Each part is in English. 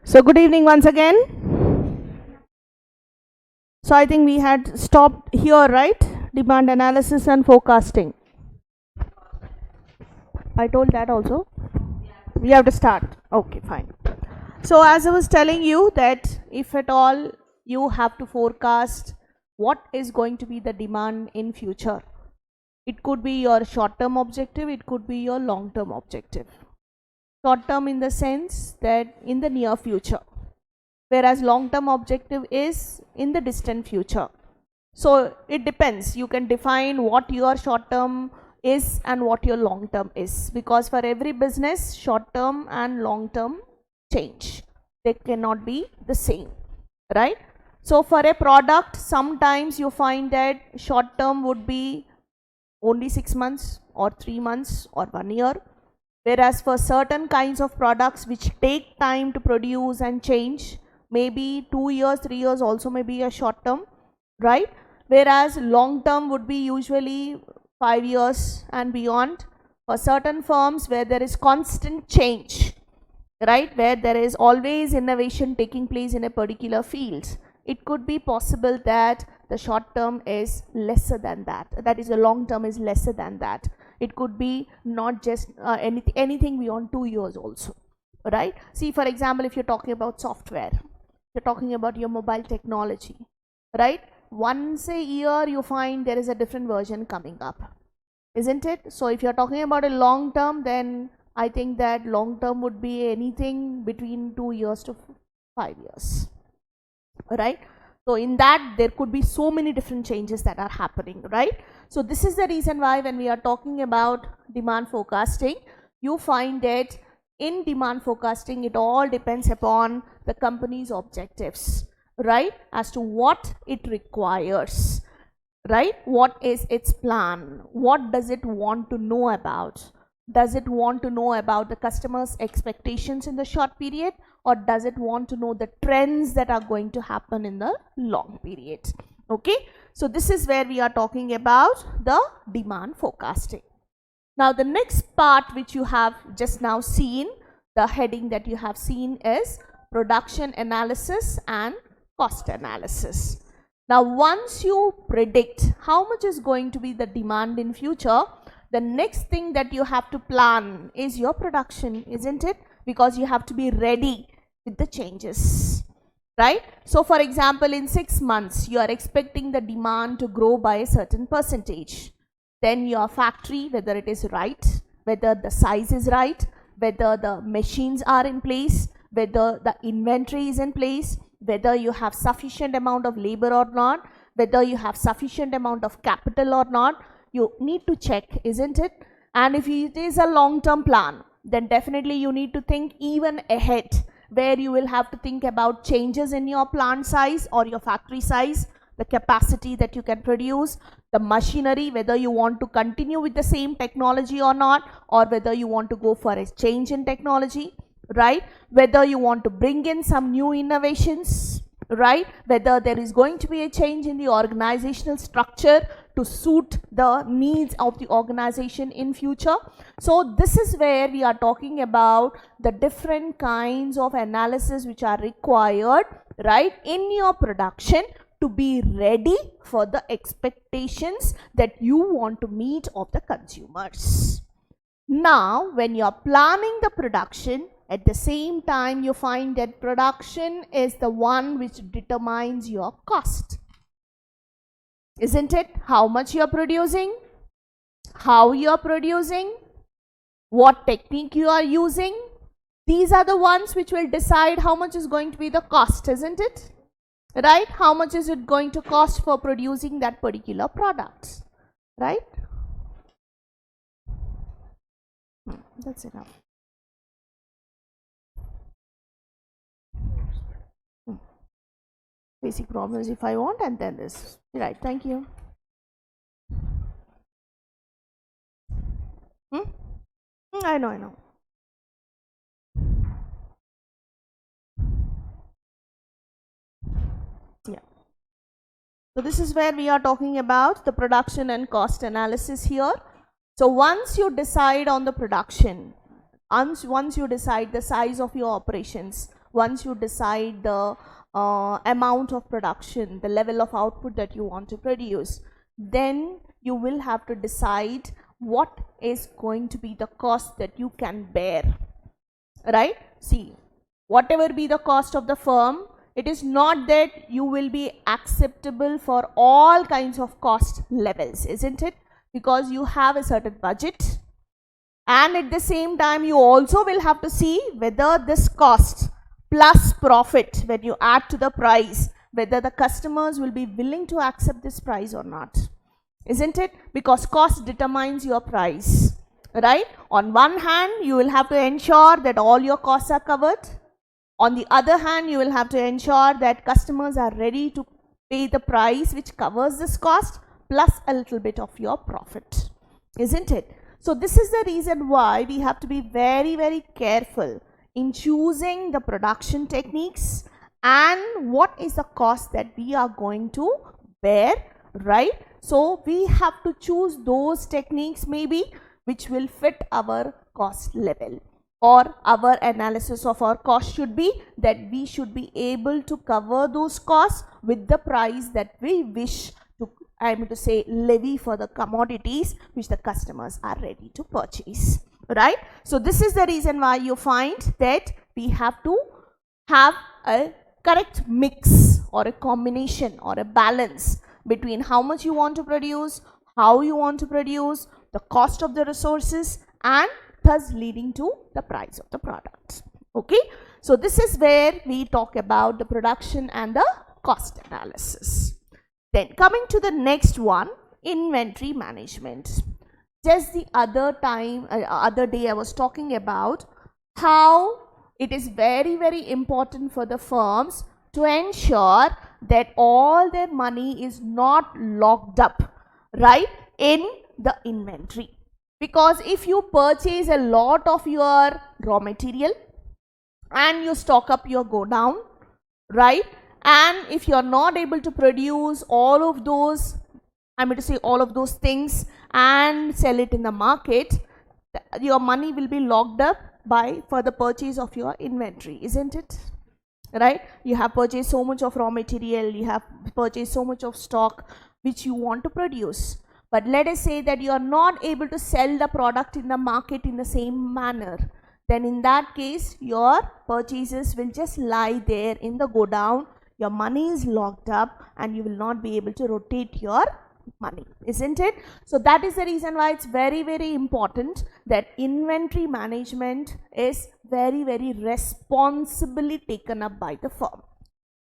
So good evening once again. So I think we had stopped here, right? Demand analysis and forecasting. I told that also. We have to start. Okay, fine. So as I was telling you that if at all you have to forecast what is going to be the demand in future. It could be your short term objective, it could be your long term objective. Short term in the sense that in the near future, whereas long term objective is in the distant future. So it depends, you can define what your short term is and what your long term is, because for every business short term and long term change, they cannot be the same, right? So for a product, sometimes you find that short term would be only 6 months or 3 months or 1 year, whereas for certain kinds of products which take time to produce and change, maybe 2 years, 3 years also may be a short term, right? Whereas long term would be usually 5 years and beyond for certain firms where there is constant change, right? Where there is always innovation taking place in a particular field. It could be possible that the short term is lesser than that. That is, the long term is lesser than that. It could be not just anything beyond 2 years also, right? See, for example, if you're talking about software, you're talking about your mobile technology, right? Once a year you find there is a different version coming up, isn't it? So if you're talking about a long term, then I think that long term would be anything between 2 years to 5 years, right? So in that there could be so many different changes that are happening, right? So this is the reason why when we are talking about demand forecasting, you find that in demand forecasting it all depends upon the company's objectives, right? As to what it requires, right? What is its plan? What does it want to know about? Does it want to know about the customer's expectations in the short period, or does it want to know the trends that are going to happen in the long period? Okay, so this is where we are talking about the demand forecasting. Now the next part which you have just now seen, the heading that you have seen is production analysis and cost analysis. Now once you predict how much is going to be the demand in future, the next thing that you have to plan is your production, isn't it? Because you have to be ready with the changes, right? So for example, in 6 months you are expecting the demand to grow by a certain percentage. Then your factory, whether it is right, whether the size is right, whether the machines are in place, whether the inventory is in place, whether you have sufficient amount of labor or not, whether you have sufficient amount of capital or not, you need to check, isn't it? And if it is a long-term plan, then definitely you need to think even ahead, where you will have to think about changes in your plant size or your factory size, the capacity that you can produce, the machinery, whether you want to continue with the same technology or not, or whether you want to go for a change in technology, right? Whether you want to bring in some new innovations, right? Whether there is going to be a change in the organizational structure to suit the needs of the organization in future. So this is where we are talking about the different kinds of analysis which are required, right, in your production to be ready for the expectations that you want to meet of the consumers. Now when you are planning the production, at the same time you find that production is the one which determines your cost, isn't it? How much you are producing, how you are producing, what technique you are using, these are the ones which will decide how much is going to be the cost, isn't it? Right? How much is it going to cost for producing that particular product, right? That's enough. Basic problems if I want, and then this, right? Thank you. I know. Yeah. So this is where we are talking about the production and cost analysis here. So once you decide on the production, once you decide the size of your operations, once you decide the amount of production, the level of output that you want to produce, then you will have to decide what is going to be the cost that you can bear, right? See, whatever be the cost of the firm, it is not that you will be acceptable for all kinds of cost levels, isn't it? Because you have a certain budget, and at the same time you also will have to see whether this cost plus profit, when you add to the price, whether the customers will be willing to accept this price or not, isn't it? Because cost determines your price, right? On one hand, you will have to ensure that all your costs are covered. On the other hand, you will have to ensure that customers are ready to pay the price which covers this cost plus a little bit of your profit, isn't it? So this is the reason why we have to be very, very careful in choosing the production techniques and what is the cost that we are going to bear, right? So we have to choose those techniques maybe which will fit our cost level, or our analysis of our cost should be that we should be able to cover those costs with the price that we wish to, I mean to say, levy for the commodities which the customers are ready to purchase, right? So this is the reason why you find that we have to have a correct mix or a combination or a balance between how much you want to produce, how you want to produce, the cost of the resources, and thus leading to the price of the product. Okay, so this is where we talk about the production and the cost analysis. Then coming to the next one, inventory management. Just the other day I was talking about how it is very, very important for the firms to ensure that all their money is not locked up, right, in the inventory. Because if you purchase a lot of your raw material and you stock up your godown, right, and if you are not able to produce all of those, I mean to say all of those things and sell it in the market, your money will be locked up for the purchase of your inventory, isn't it? Right? You have purchased so much of raw material, you have purchased so much of stock which you want to produce. But let us say that you are not able to sell the product in the market in the same manner. Then in that case, your purchases will just lie there in the godown. Your money is locked up and you will not be able to rotate your money, isn't it? So that is the reason why it's very, very important that inventory management is very, very responsibly taken up by the firm.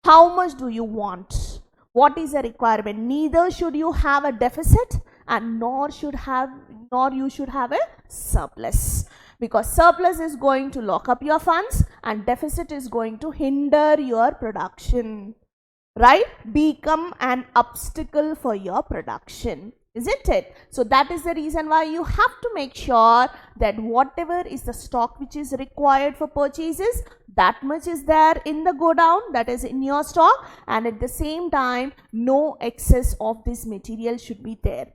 How much do you want? What is the requirement? Neither should you have a deficit and nor you should have a surplus, because surplus is going to lock up your funds and deficit is going to hinder your production, right? Become an obstacle for your production, isn't it? So that is the reason why you have to make sure that whatever is the stock which is required for purchases, that much is there in the godown, that is in your stock, and at the same time no excess of this material should be there.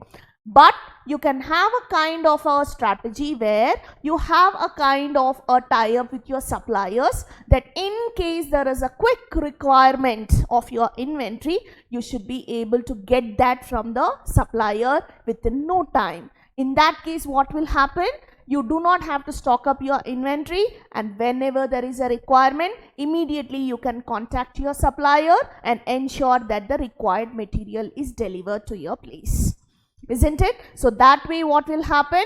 But you can have a kind of a strategy where you have a kind of a tie-up with your suppliers, that in case there is a quick requirement of your inventory, you should be able to get that from the supplier within no time. In that case, what will happen? You do not have to stock up your inventory, and whenever there is a requirement, immediately you can contact your supplier and ensure that the required material is delivered to your place, isn't it? So that way what will happen?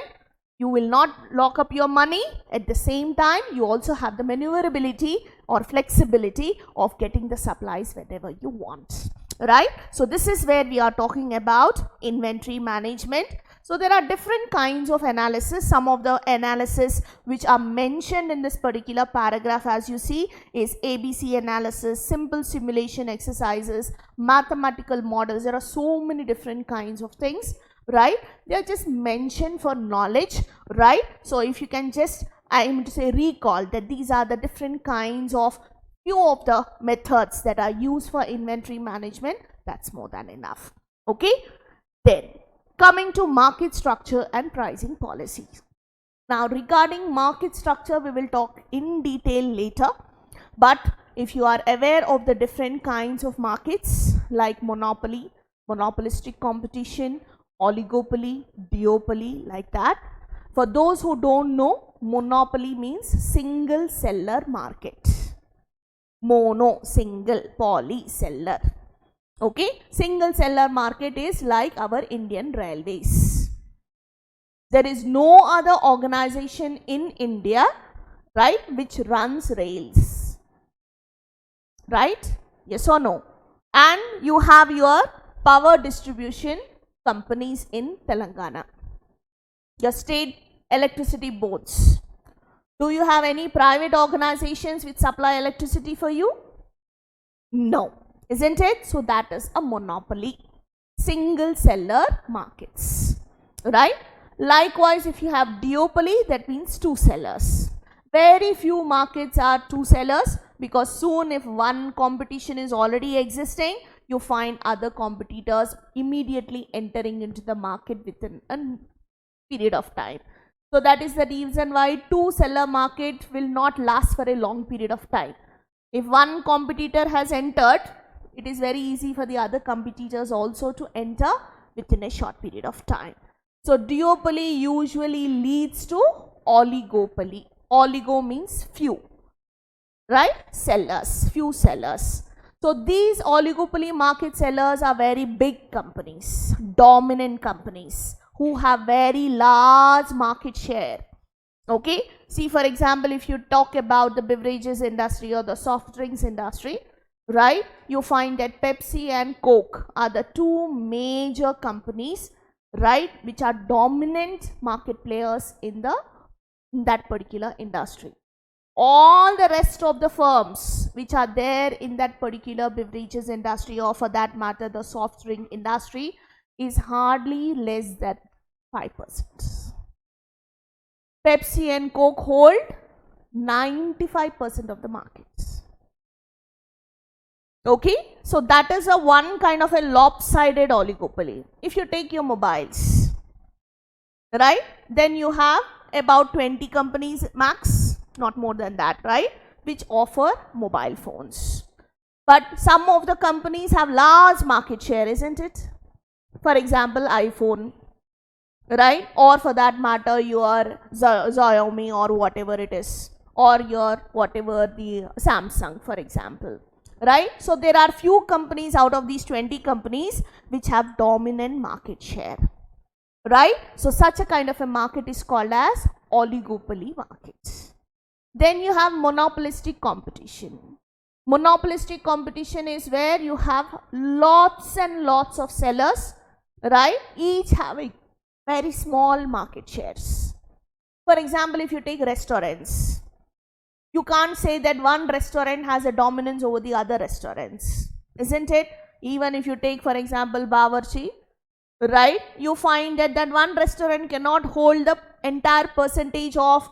You will not lock up your money. At the same time, you also have the maneuverability or flexibility of getting the supplies whenever you want, right? So this is where we are talking about inventory management. So there are different kinds of analysis. Some of the analysis which are mentioned in this particular paragraph, as you see, is ABC analysis, simple simulation exercises, mathematical models. There are so many different kinds of things, right? They are just mentioned for knowledge, right? So if you can just, I am to say, recall that these are the different kinds of few of the methods that are used for inventory management, that's more than enough. Okay, then coming to market structure and pricing policies. Now regarding market structure, we will talk in detail later. But if you are aware of the different kinds of markets like monopoly, monopolistic competition, oligopoly, duopoly, like that. For those who don't know, monopoly means single seller market. Mono, single, poly, seller. Okay, single seller market is like our Indian Railways. There is no other organization in India, right, which runs rails, right? Yes or no? And you have your power distribution companies in Telangana, your state electricity boards. Do you have any private organizations which supply electricity for you? No, isn't it? So that is a monopoly, single seller markets, right? Likewise, if you have duopoly, that means two sellers. Very few markets are two sellers, because soon if one competition is already existing, you find other competitors immediately entering into the market within a period of time. So that is the reason why two seller market will not last for a long period of time. If one competitor has entered, it is very easy for the other competitors also to enter within a short period of time. So duopoly usually leads to oligopoly. Oligo means few, right? Sellers, few sellers. So these oligopoly market sellers are very big companies, dominant companies, who have very large market share. Okay, see, for example, if you talk about the beverages industry or the soft drinks industry, right, you find that Pepsi and Coke are the two major companies, right, which are dominant market players in that particular industry. All the rest of the firms which are there in that particular beverages industry, or for that matter the soft drink industry, is hardly less than 5%. Pepsi and Coke hold 95% of the markets. Okay, so that is a one kind of a lopsided oligopoly. If you take your mobiles, right, then you have about 20 companies max, not more than that, right, which offer mobile phones. But some of the companies have large market share, isn't it? For example, iPhone, right, or for that matter your Xiaomi or whatever it is, or your whatever the Samsung, for example, right? So there are few companies out of these 20 companies which have dominant market share, right? So such a kind of a market is called as oligopoly market. Then you have monopolistic competition. Monopolistic competition is where you have lots and lots of sellers, right, each having very small market shares. For example, if you take restaurants, you can't say that one restaurant has a dominance over the other restaurants, isn't it? Even if you take, for example, Bawarchi, right, you find that one restaurant cannot hold the entire percentage of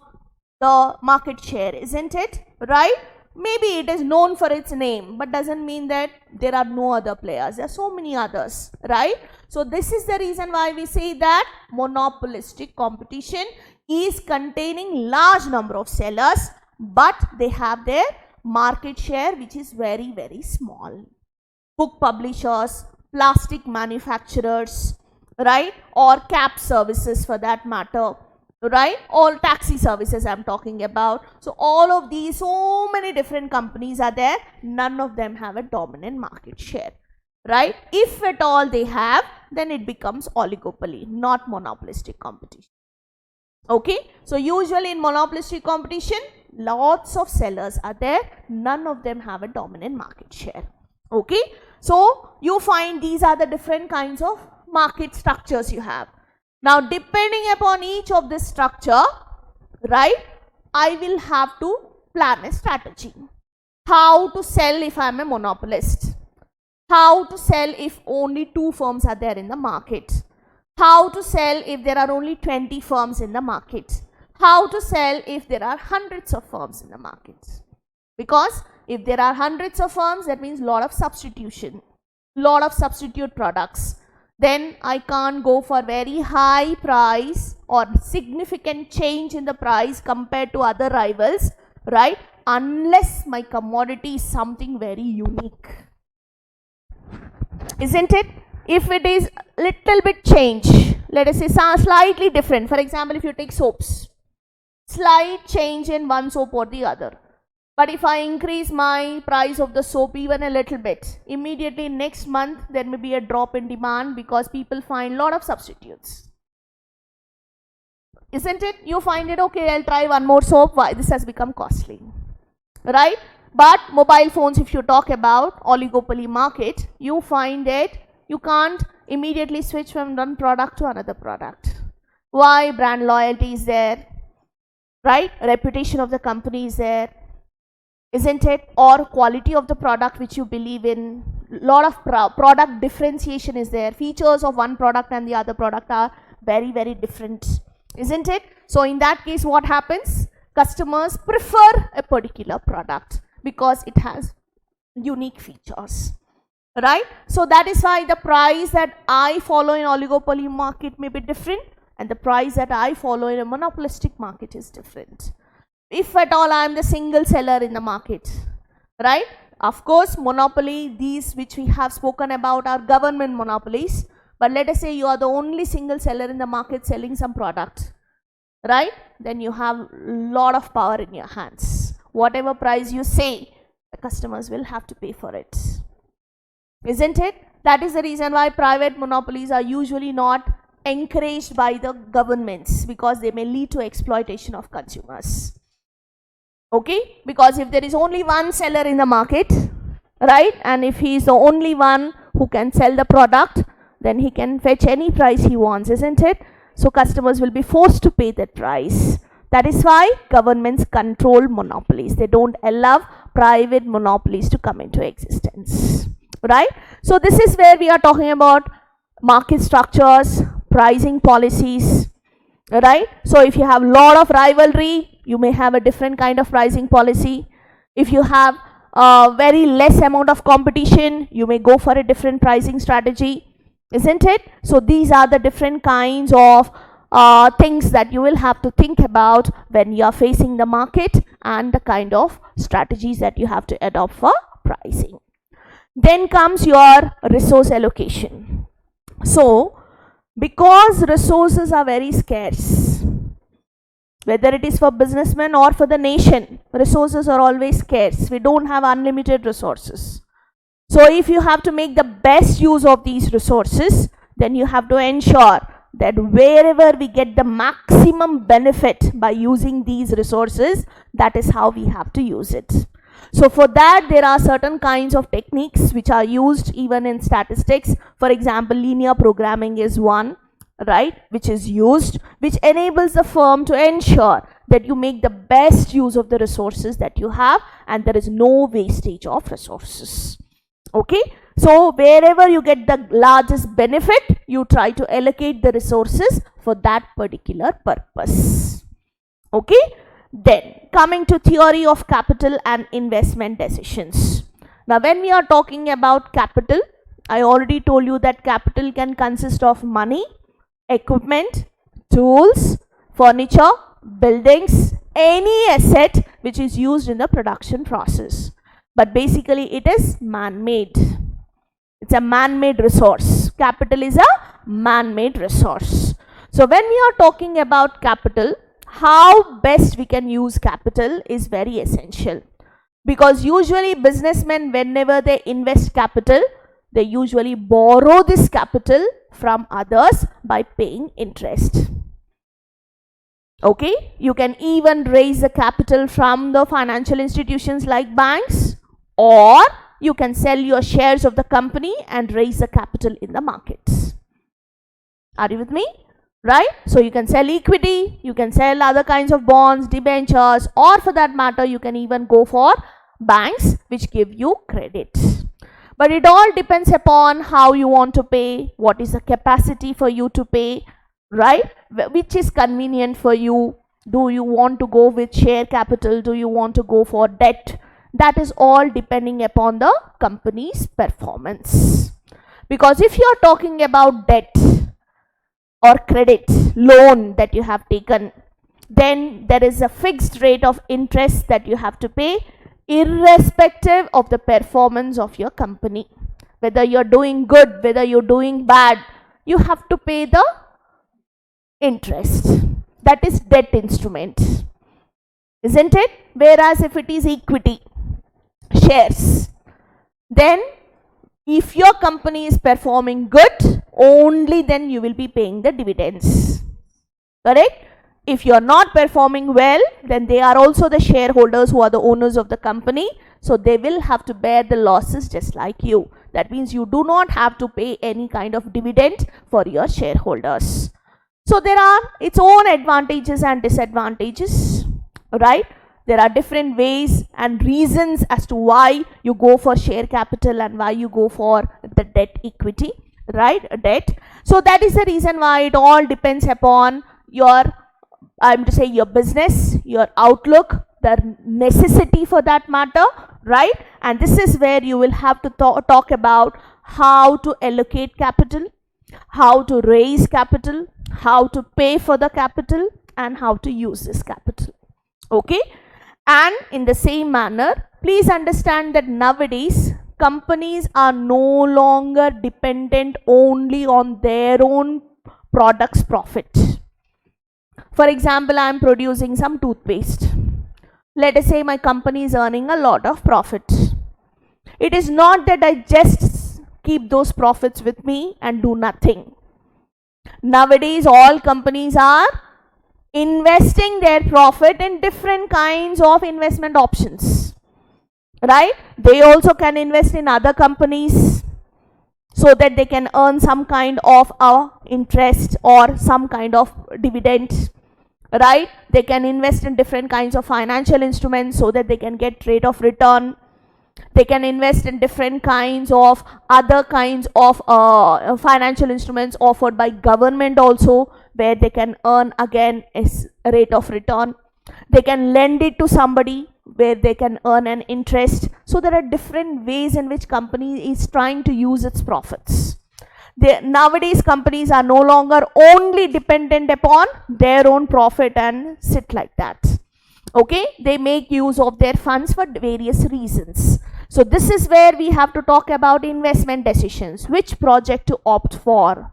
the market share, isn't it? Right? Maybe it is known for its name, but doesn't mean that there are no other players. There are so many others, right? So this is the reason why we say that monopolistic competition is containing large number of sellers, but they have their market share which is very, very small. Book publishers, plastic manufacturers, right, or cab services for that matter, right, all taxi services I'm talking about. So all of these, so many different companies are there, none of them have a dominant market share, right? If at all they have, then it becomes oligopoly, not monopolistic competition. Okay, so usually in monopolistic competition, lots of sellers are there, none of them have a dominant market share. Okay, so you find these are the different kinds of market structures you have. Now, depending upon each of this structure, right, I will have to plan a strategy. How to sell if I am a monopolist? How to sell if only 2 firms are there in the market? How to sell if there are only 20 firms in the market? How to sell if there are hundreds of firms in the market? Because if there are hundreds of firms, that means lot of substitution, lot of substitute products. Then I can't go for very high price or significant change in the price compared to other rivals, right? unless my commodity is something very unique. Isn't it? If it is little bit change, let us say slightly different. For example, if you take soaps, slight change in one soap or the other. But if I increase my price of the soap even a little bit, immediately next month there may be a drop in demand because people find lot of substitutes. Isn't it? You find it, okay, I'll try one more soap. Why? This has become costly. Right? But mobile phones, if you talk about oligopoly market, you find that you can't immediately switch from one product to another product. Why? Brand loyalty is there. Right? Reputation of the company is there. Isn't it? Or quality of the product which you believe in. Lot of product differentiation is there. Features of one product and the other product are very, very different. Isn't it? So in that case, what happens? Customers prefer a particular product because it has unique features. Right? So that is why the price that I follow in oligopoly market may be different and the price that I follow in a monopolistic market is different. If at all I am the single seller in the market, right? Of course, monopoly, these which we have spoken about are government monopolies. But let us say you are the only single seller in the market selling some product, right? Then you have a lot of power in your hands. Whatever price you say, the customers will have to pay for it. Isn't it? That is the reason why private monopolies are usually not encouraged by the governments because they may lead to exploitation of consumers. Okay? Because if there is only one seller in the market, right? And if he is the only one who can sell the product, then he can fetch any price he wants, isn't it? So customers will be forced to pay that price. That is why governments control monopolies. They don't allow private monopolies to come into existence. Right? So this is where we are talking about market structures, pricing policies. Right? So if you have a lot of rivalry, you may have a different kind of pricing policy. If you have very less amount of competition, you may go for a different pricing strategy. Isn't it? So these are the different kinds of things that you will have to think about when you are facing the market and the kind of strategies that you have to adopt for pricing. Then comes your resource allocation. So because resources are very scarce, whether it is for businessmen or for the nation, resources are always scarce. We don't have unlimited resources. So if you have to make the best use of these resources, then you have to ensure that wherever we get the maximum benefit by using these resources, that is how we have to use it. So for that, there are certain kinds of techniques which are used even in statistics. For example, linear programming is one, right, which is used, which enables the firm to ensure that you make the best use of the resources that you have and there is no wastage of resources. Okay, so wherever you get the largest benefit, you try to allocate the resources for that particular purpose. Okay, then coming to theory of capital and investment decisions. Now when we are talking about capital, I already told you that capital can consist of money, equipment, tools, furniture, buildings, any asset which is used in the production process. But basically it is man-made. It's a man-made resource. Capital is a man-made resource. So when we are talking about capital, how best we can use capital is very essential. Because usually businessmen, whenever they invest capital, they usually borrow this capital from others by paying interest. Okay, you can even raise the capital from the financial institutions like banks, or you can sell your shares of the company and raise the capital in the markets. Are you with me? Right? So you can sell equity, you can sell other kinds of bonds, debentures, or for that matter, you can even go for banks which give you credit. But it all depends upon how you want to pay, what is the capacity for you to pay, right? Which is convenient for you. Do you want to go with share capital? Do you want to go for debt? That is all depending upon the company's performance. Because if you are talking about debt or credit, loan that you have taken, then there is a fixed rate of interest that you have to pay irrespective of the performance of your company. Whether you're doing good, whether you're doing bad, you have to pay the interest. That is debt instrument, isn't it? Whereas if it is equity, shares, then if your company is performing good, only then you will be paying the dividends. Correct? If you are not performing well, then they are also the shareholders who are the owners of the company. So they will have to bear the losses just like you. That means you do not have to pay any kind of dividend for your shareholders. So there are its own advantages and disadvantages, right? There are different ways and reasons as to why you go for share capital and why you go for the debt equity, right? Debt. So that is the reason why it all depends upon your, I'm to say, your business, your outlook, the necessity for that matter, right? And this is where you will have to talk about how to allocate capital, how to raise capital, how to pay for the capital, and how to use this capital. Okay? And in the same manner, please understand that nowadays companies are no longer dependent only on their own products' profit. For example, I am producing some toothpaste. Let us say my company is earning a lot of profit. It is not that I just keep those profits with me and do nothing. Nowadays, all companies are investing their profit in different kinds of investment options, right? They also can invest in other companies so that they can earn some kind of interest or some kind of dividend, right? They can invest in different kinds of financial instruments so that they can get rate of return. They can invest in different kinds of other kinds of financial instruments offered by government also, where they can earn again a rate of return. They can lend it to somebody where they can earn an interest. So there are different ways in which company is trying to use its profits. Nowadays companies are no longer only dependent upon their own profit and sit like that. Okay, they make use of their funds for various reasons. So this is where we have to talk about investment decisions. Which project to opt for?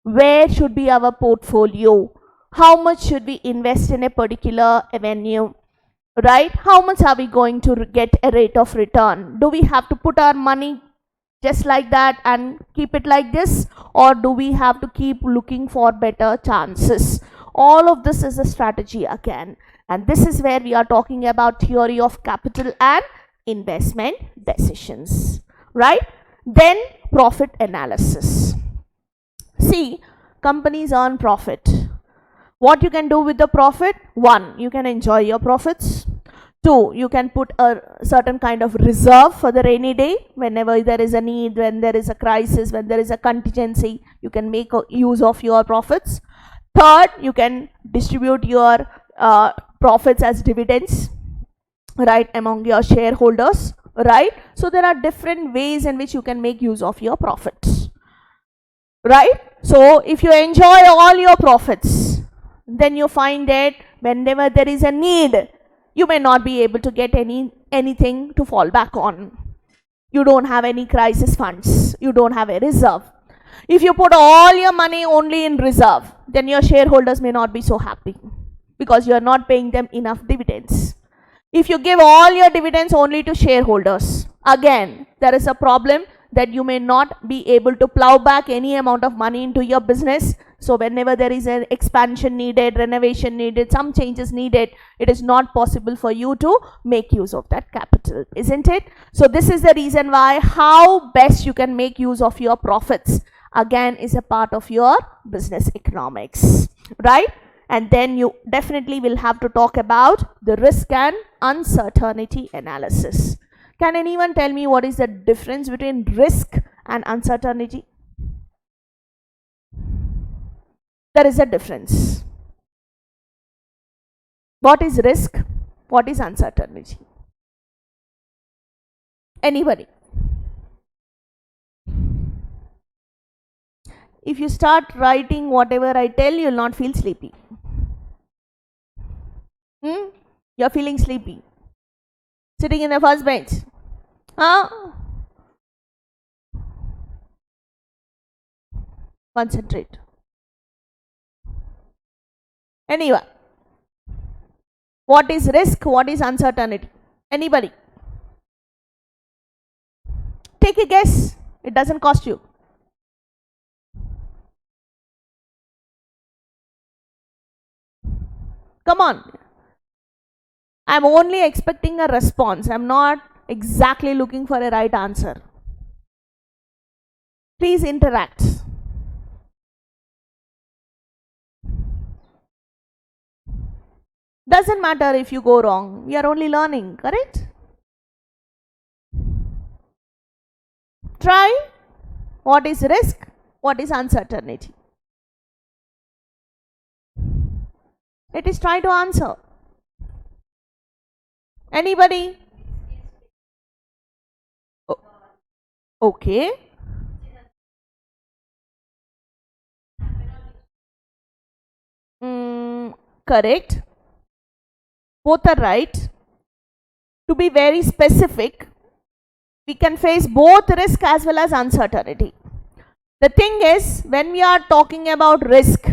Where should be our portfolio? How much should we invest in a particular avenue? Right? How much are we going to get a rate of return? Do we have to put our money just like that and keep it like this? Or do we have to keep looking for better chances? All of this is a strategy again. And this is where we are talking about theory of capital and investment decisions, right? Then profit analysis. See, companies earn profit. What you can do with the profit? 1, you can enjoy your profits. 2, you can put a certain kind of reserve for the rainy day. Whenever there is a need, when there is a crisis, when there is a contingency, you can make use of your profits. 3rd, you can distribute your profits as dividends, right, among your shareholders, right? So there are different ways in which you can make use of your profits, right? So if you enjoy all your profits, then you find that whenever there is a need, you may not be able to get anything to fall back on. You don't have any crisis funds. You don't have a reserve. If you put all your money only in reserve, then your shareholders may not be so happy because you are not paying them enough dividends. If you give all your dividends only to shareholders, again, there is a problem that you may not be able to plow back any amount of money into your business. So whenever there is an expansion needed, renovation needed, some changes needed, it is not possible for you to make use of that capital, isn't it? So this is the reason why how best you can make use of your profits, again, is a part of your business economics, right? And then you definitely will have to talk about the risk and uncertainty analysis. Can anyone tell me what is the difference between risk and uncertainty? There is a difference. What is risk? What is uncertainty? Anybody? If you start writing whatever I tell, you will not feel sleepy. You're feeling sleepy. Sitting in the first bench. Huh? Concentrate. Anyway, what is risk? What is uncertainty? Anybody? Take a guess. It doesn't cost you. Come on. I'm only expecting a response. I'm not exactly looking for a right answer. Please interact. Doesn't matter if you go wrong. We are only learning, correct? Try. What is risk? What is uncertainty? It is try to answer. Anybody? Okay. Correct. Both are right. To be very specific, we can face both risk as well as uncertainty. The thing is, when we are talking about risk,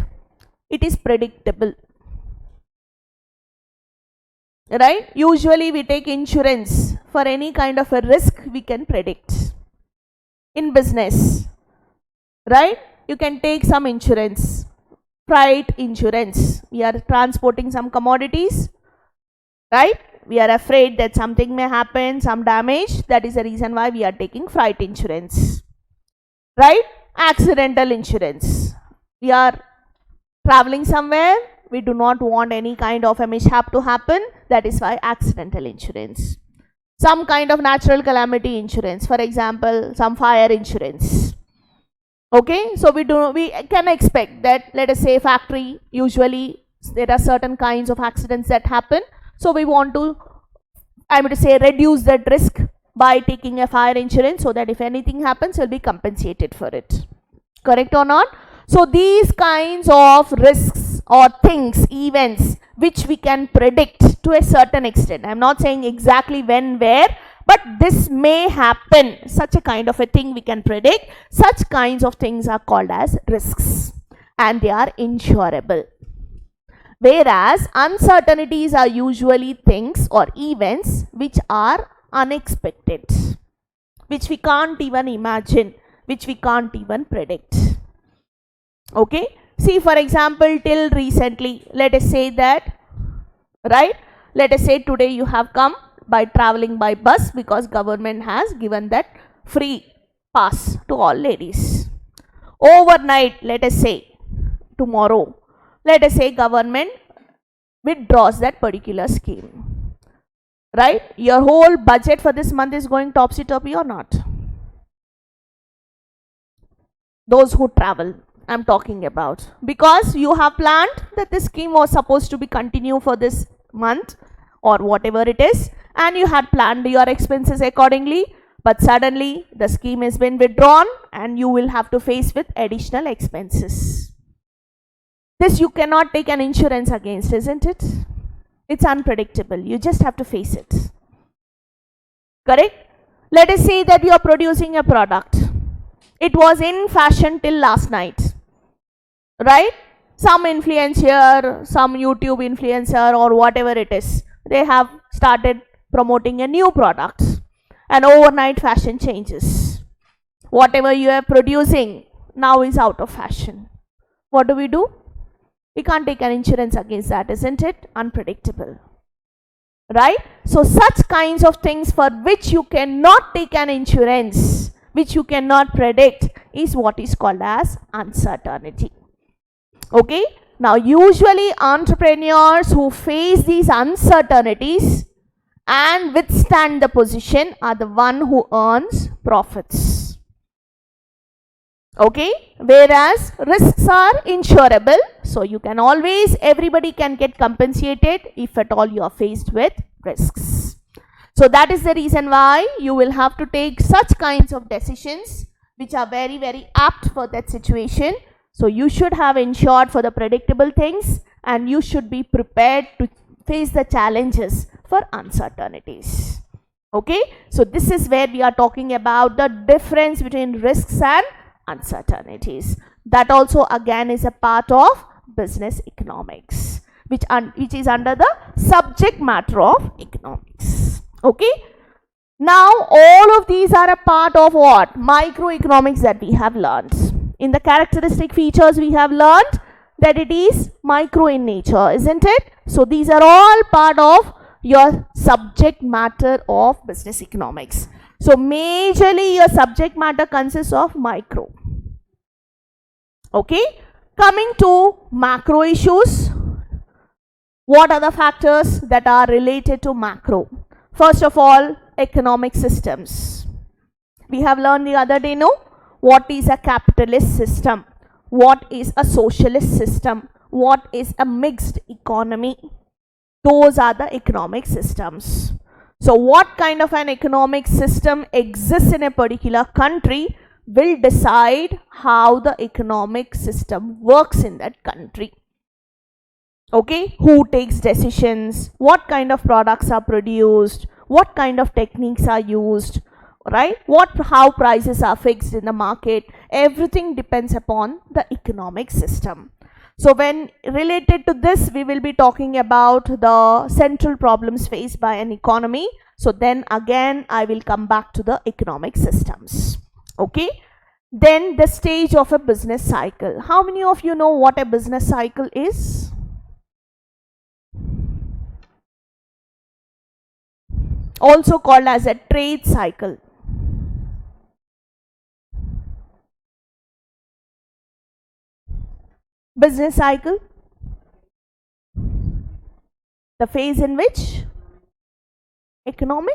it is predictable. Right? Usually we take insurance for any kind of a risk we can predict. In business, right? You can take some insurance. Freight insurance. We are transporting some commodities, right? We are afraid that something may happen, some damage. That is the reason why we are taking freight insurance, right? Accidental insurance. We are traveling somewhere. We do not want any kind of a mishap to happen. That is why accidental insurance. Some kind of natural calamity insurance. For example, some fire insurance. Okay, so we can expect that, let us say, factory, usually there are certain kinds of accidents that happen. So we want to, reduce that risk by taking a fire insurance, so that if anything happens, we'll be compensated for it. Correct or not? So these kinds of risks or things, events, which we can predict to a certain extent. I'm not saying exactly when, where, but this may happen. Such a kind of a thing we can predict. Such kinds of things are called as risks, and they are insurable. Whereas uncertainties are usually things or events which are unexpected, which we can't even imagine, which we can't even predict. Okay, see, for example, till recently, let us say that, right, let us say today you have come by traveling by bus because government has given that free pass to all ladies. Overnight, let us say tomorrow, let us say government withdraws that particular scheme, right? Your whole budget for this month is going topsy-turvy or not? Those who travel, I'm talking about, because you have planned that this scheme was supposed to be continued for this month or whatever it is, and you had planned your expenses accordingly, but suddenly the scheme has been withdrawn and you will have to face with additional expenses. This you cannot take an insurance against, isn't it? It's unpredictable. You just have to face it. Correct? Let us say that you are producing a product. It was in fashion till last night, right? Some influencer, some YouTube influencer or whatever it is, they have started promoting a new product, and overnight fashion changes. Whatever you are producing now is out of fashion. What do? We can't take an insurance against that, isn't it? Unpredictable, right? So such kinds of things for which you cannot take an insurance, which you cannot predict, is what is called as uncertainty. Okay, now usually entrepreneurs who face these uncertainties and withstand the position are the one who earns profits. Okay, whereas risks are insurable, so you can always, everybody can get compensated if at all you are faced with risks. So that is the reason why you will have to take such kinds of decisions which are very, very apt for that situation. So you should have insured for the predictable things, and you should be prepared to face the challenges for uncertainties. Okay, so this is where we are talking about the difference between risks and uncertainties. That also again is a part of business economics, which is under the subject matter of economics. Okay, now all of these are a part of what? Microeconomics that we have learned. In the characteristic features we have learned that it is micro in nature, isn't it? So these are all part of your subject matter of business economics. So majorly your subject matter consists of micro. Okay, coming to macro issues. What are the factors that are related to macro? First of all, economic systems. We have learned the other day, no? What is a capitalist system? What is a socialist system? What is a mixed economy? Those are the economic systems. So what kind of an economic system exists in a particular country will decide how the economic system works in that country. Okay, who takes decisions, what kind of products are produced, what kind of techniques are used, right? How prices are fixed in the market, everything depends upon the economic system. So when related to this, we will be talking about the central problems faced by an economy. So then again, I will come back to the economic systems. Okay. Then the stage of a business cycle. How many of you know what a business cycle is? Also called as a trade cycle. Business cycle, the phase in which economy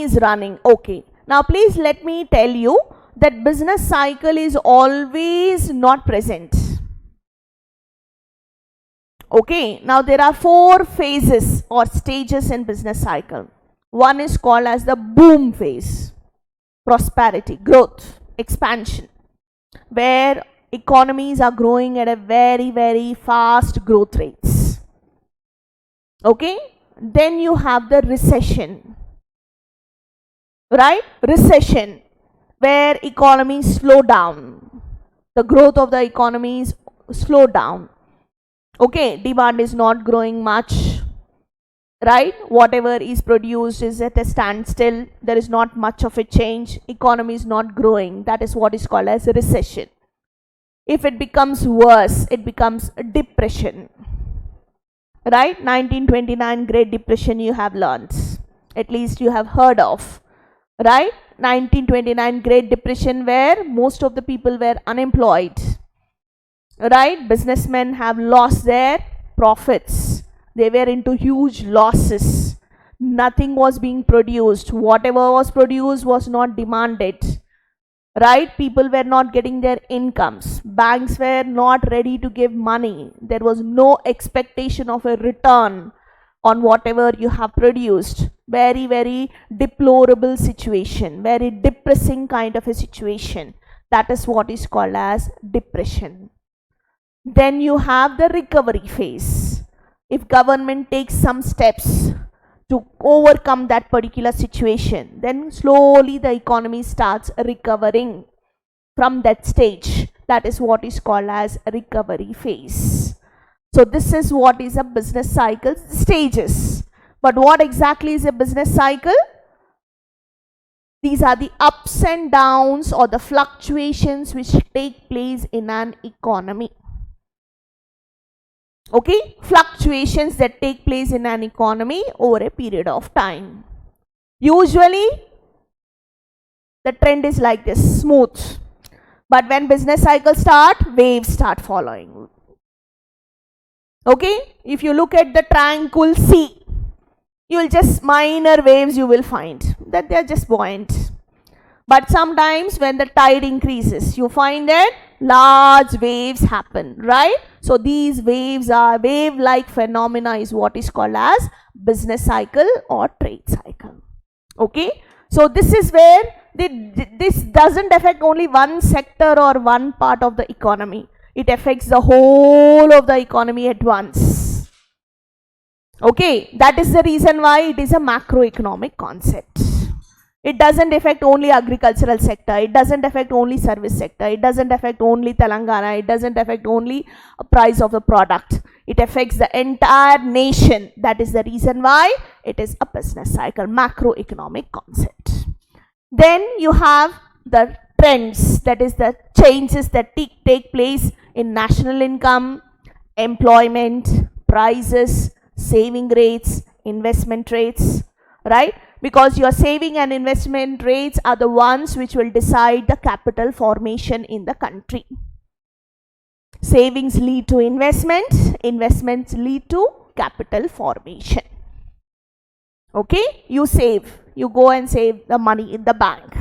is running. Okay, now please let me tell you that business cycle is always not present. Okay, now there are 4 phases or stages in business cycle. One is called as the boom phase, prosperity, growth, expansion, where economies are growing at a very fast growth rates. Okay, then you have the recession, right? Recession, where economies slow down, the growth of the economies slow down. Okay, demand is not growing much, right? Whatever is produced is at a standstill, there is not much of a change, economy is not growing. That is what is called as a recession. If it becomes worse, it becomes a depression, right? 1929 Great Depression you have learned, at least you have heard of, right? 1929 Great Depression, where most of the people were unemployed, right? Businessmen have lost their profits, they were into huge losses, nothing was being produced, whatever was produced was not demanded, right? People were not getting their incomes, banks were not ready to give money, there was no expectation of a return on whatever you have produced. Very deplorable situation, very depressing kind of a situation. That is what is called as depression. Then you have the recovery phase. If government takes some steps to overcome that particular situation, then slowly the economy starts recovering from that stage. That is what is called as a recovery phase. So this is what is a business cycle stages. But what exactly is a business cycle? These are the ups and downs or the fluctuations which take place in an economy. Okay, fluctuations that take place in an economy over a period of time. Usually the trend is like this, smooth, but when business cycles start, waves start following. Okay, if you look at the tranquil sea, you will just minor waves you will find that they are just buoyant. But sometimes when the tide increases, you find that large waves happen, right? So these waves are wave-like phenomena is what is called as business cycle or trade cycle. Okay, so this is where this doesn't affect only one sector or one part of the economy. It affects the whole of the economy at once. Okay, that is the reason why it is a macroeconomic concept. It doesn't affect only agricultural sector, it doesn't affect only service sector, it doesn't affect only Telangana, it doesn't affect only a price of the product. It affects the entire nation. That is the reason why it is a business cycle, macroeconomic concept. Then you have the trends, that is the changes that take place in national income, employment, prices, saving rates, investment rates, right? Because your saving and investment rates are the ones which will decide the capital formation in the country. Savings lead to investment, investments lead to capital formation. Okay, you save, you go and save the money in the bank.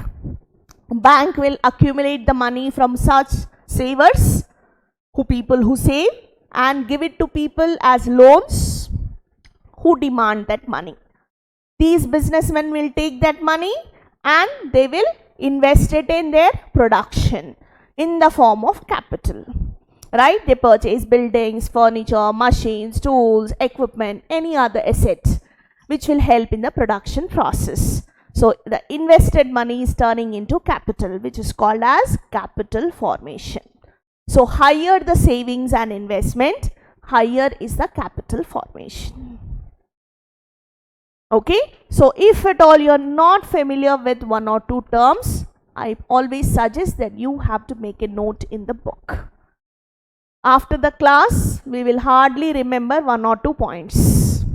Bank will accumulate the money from such savers, people who save, and give it to people as loans who demand that money. These businessmen will take that money and they will invest it in their production in the form of capital, right? They purchase buildings, furniture, machines, tools, equipment, any other asset which will help in the production process. So the invested money is turning into capital, which is called as capital formation. So higher the savings and investment, higher is the capital formation. Okay, so if at all you are not familiar with one or two terms, I always suggest that you have to make a note in the book. After the class, we will hardly remember one or two points.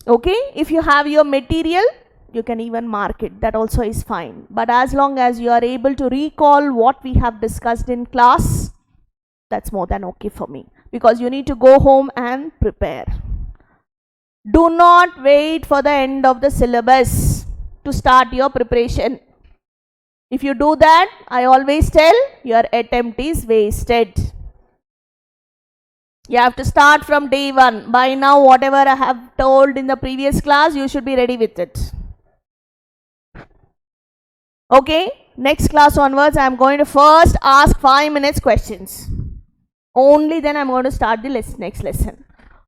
Okay, if you have your material, you can even mark it, that also is fine. But as long as you are able to recall what we have discussed in class, that's more than okay for me, because you need to go home and prepare. Do not wait for the end of the syllabus to start your preparation. If you do that, I always tell, your attempt is wasted. You have to start from day one. By now, whatever I have told in the previous class, you should be ready with it. Okay, next class onwards, I am going to first ask 5 minutes questions. Only then I am going to start the next lesson.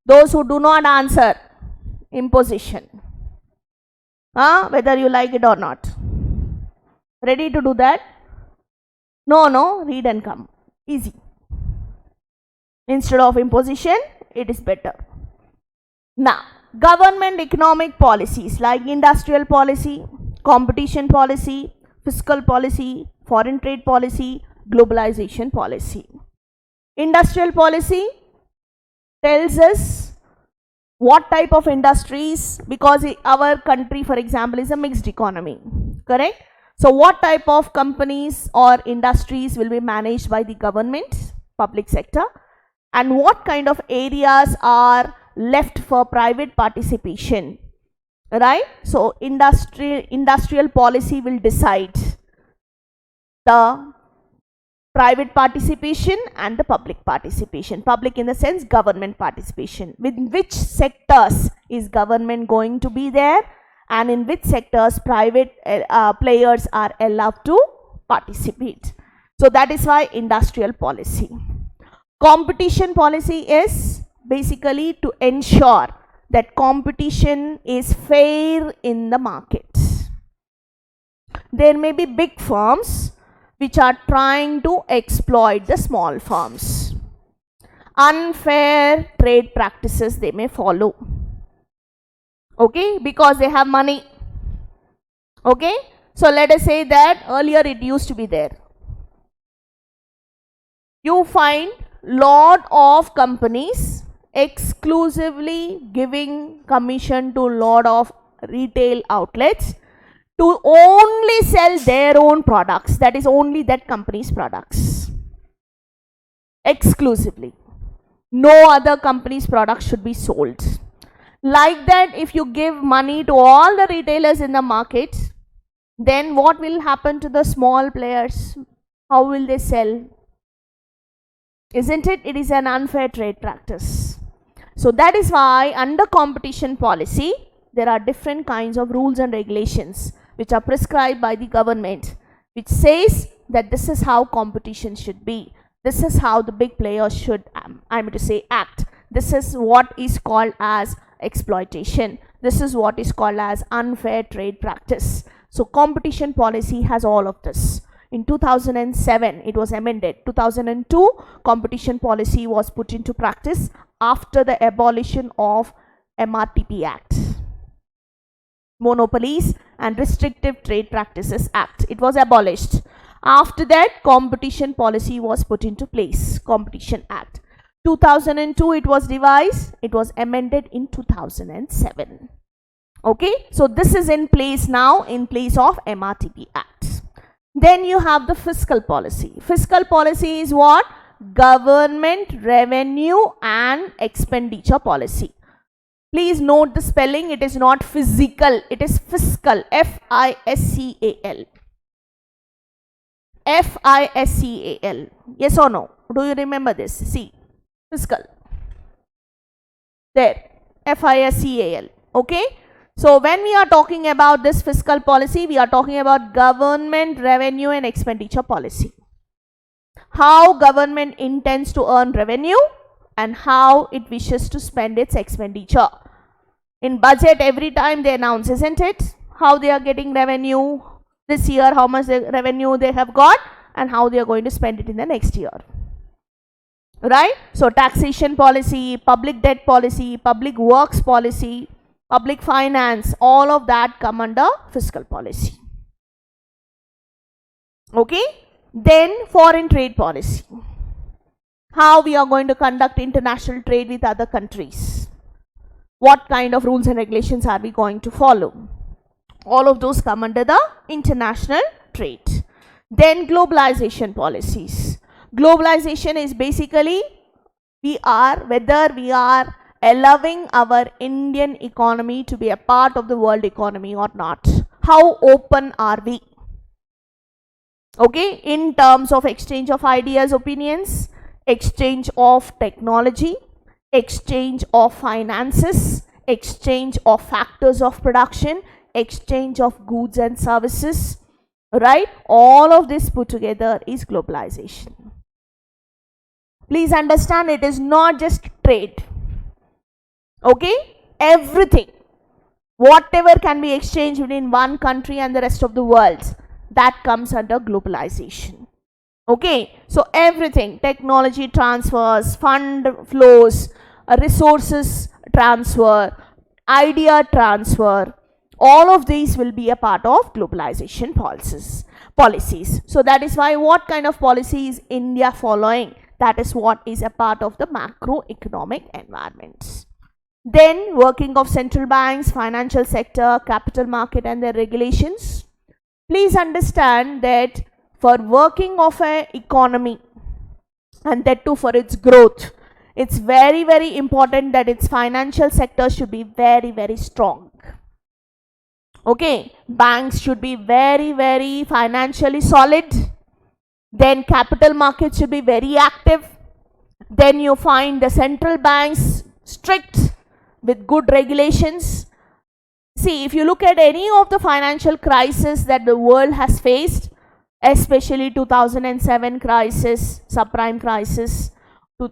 Those who do not answer, imposition, whether you like it or not. Ready to do that? No, read and come. Easy. Instead of imposition, it is better. Now, government economic policies like industrial policy, competition policy, fiscal policy, foreign trade policy, globalization policy. Industrial policy tells us what type of industries, because our country, for example, is a mixed economy, correct? So what type of companies or industries will be managed by the government, public sector, and what kind of areas are left for private participation, right? So industrial policy will decide the private participation and the public participation. Public in the sense government participation. With which sectors is government going to be there, and in which sectors private players are allowed to participate. So that is why industrial policy. Competition policy is basically to ensure that competition is fair in the market. There may be big firms which are trying to exploit the small firms. Unfair trade practices they may follow. Okay, because they have money. Okay, so let us say that earlier it used to be there. You find lot of companies exclusively giving commission to lot of retail outlets to only sell their own products, that is only that company's products, exclusively. No other company's products should be sold. Like that, if you give money to all the retailers in the market, then what will happen to the small players? How will they sell? Isn't it? It is an unfair trade practice. So that is why under competition policy, there are different kinds of rules and regulations which are prescribed by the government, which says that this is how competition should be. This is how the big players should, act. This is what is called as exploitation. This is what is called as unfair trade practice. So competition policy has all of this. In 2007, it was amended. 2002, competition policy was put into practice after the abolition of MRTP Act, Monopolies and Restrictive Trade Practices Act. It was abolished. After that, competition policy was put into place, Competition Act. 2002, it was revised. It was amended in 2007. Okay, so this is in place now, in place of MRTP Act. Then you have the fiscal policy. Fiscal policy is what? Government revenue and expenditure policy. Please note the spelling. It is not physical. It is fiscal. F-I-S-C-A-L. F-I-S-C-A-L. Yes or no? Do you remember this? See. Fiscal. There. F-I-S-C-A-L. Okay. So when we are talking about this fiscal policy, we are talking about government revenue and expenditure policy. How government intends to earn revenue and how it wishes to spend its expenditure. In budget, every time they announce, isn't it? How they are getting revenue this year, how much revenue they have got, and how they are going to spend it in the next year. Right? So taxation policy, public debt policy, public works policy, public finance, all of that come under fiscal policy. Okay? Then foreign trade policy. How we are going to conduct international trade with other countries. What kind of rules and regulations are we going to follow? All of those come under the international trade. Then globalization policies. Globalization is basically whether we are allowing our Indian economy to be a part of the world economy or not. How open are we? Okay, in terms of exchange of ideas, opinions, exchange of technology, exchange of finances, exchange of factors of production, exchange of goods and services, right? All of this put together is globalization. Please understand, it is not just trade. Okay, everything, whatever can be exchanged between one country and the rest of the world, that comes under globalization. Okay, so everything, technology transfers, fund flows, resources transfer, idea transfer, all of these will be a part of globalization policies. So that is why what kind of policy is India following? That is what is a part of the macroeconomic environment. Then working of central banks, financial sector, capital market and their regulations. Please understand that for working of an economy and that too for its growth, it's very, very important that its financial sector should be very, very strong. Okay, banks should be very, very financially solid. Then capital markets should be very active. Then you find the central banks strict with good regulations. See, if you look at any of the financial crisis that the world has faced, especially 2007 crisis, subprime crisis,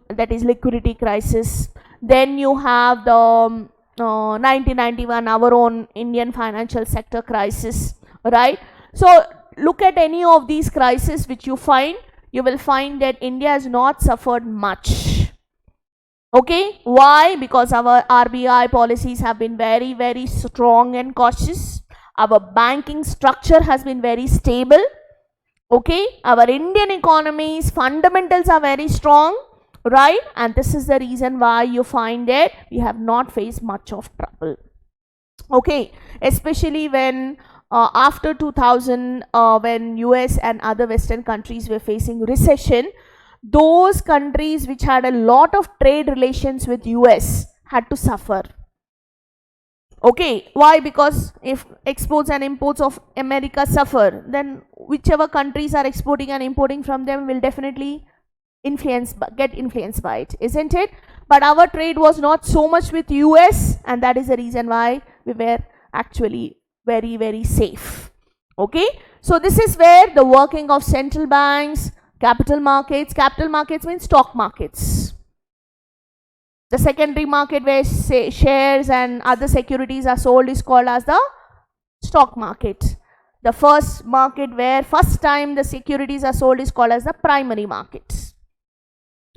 that is liquidity crisis. Then you have the 1991, our own Indian financial sector crisis, right? So look at any of these crises which you find, you will find that India has not suffered much. Okay, why? Because our RBI policies have been very, very strong and cautious. Our banking structure has been very stable. Okay, our Indian economy's fundamentals are very strong, right? And this is the reason why you find that we have not faced much of trouble. Okay, especially when after 2000, when US and other Western countries were facing recession, those countries which had a lot of trade relations with US had to suffer. Okay, why? Because if exports and imports of America suffer, then whichever countries are exporting and importing from them will definitely get influenced by it, isn't it? But our trade was not so much with US, and that is the reason why we were actually very, very safe. Okay, so this is where the working of central banks, capital markets means stock markets. The secondary market where shares and other securities are sold is called as the stock market. The first market where first time the securities are sold is called as the primary market.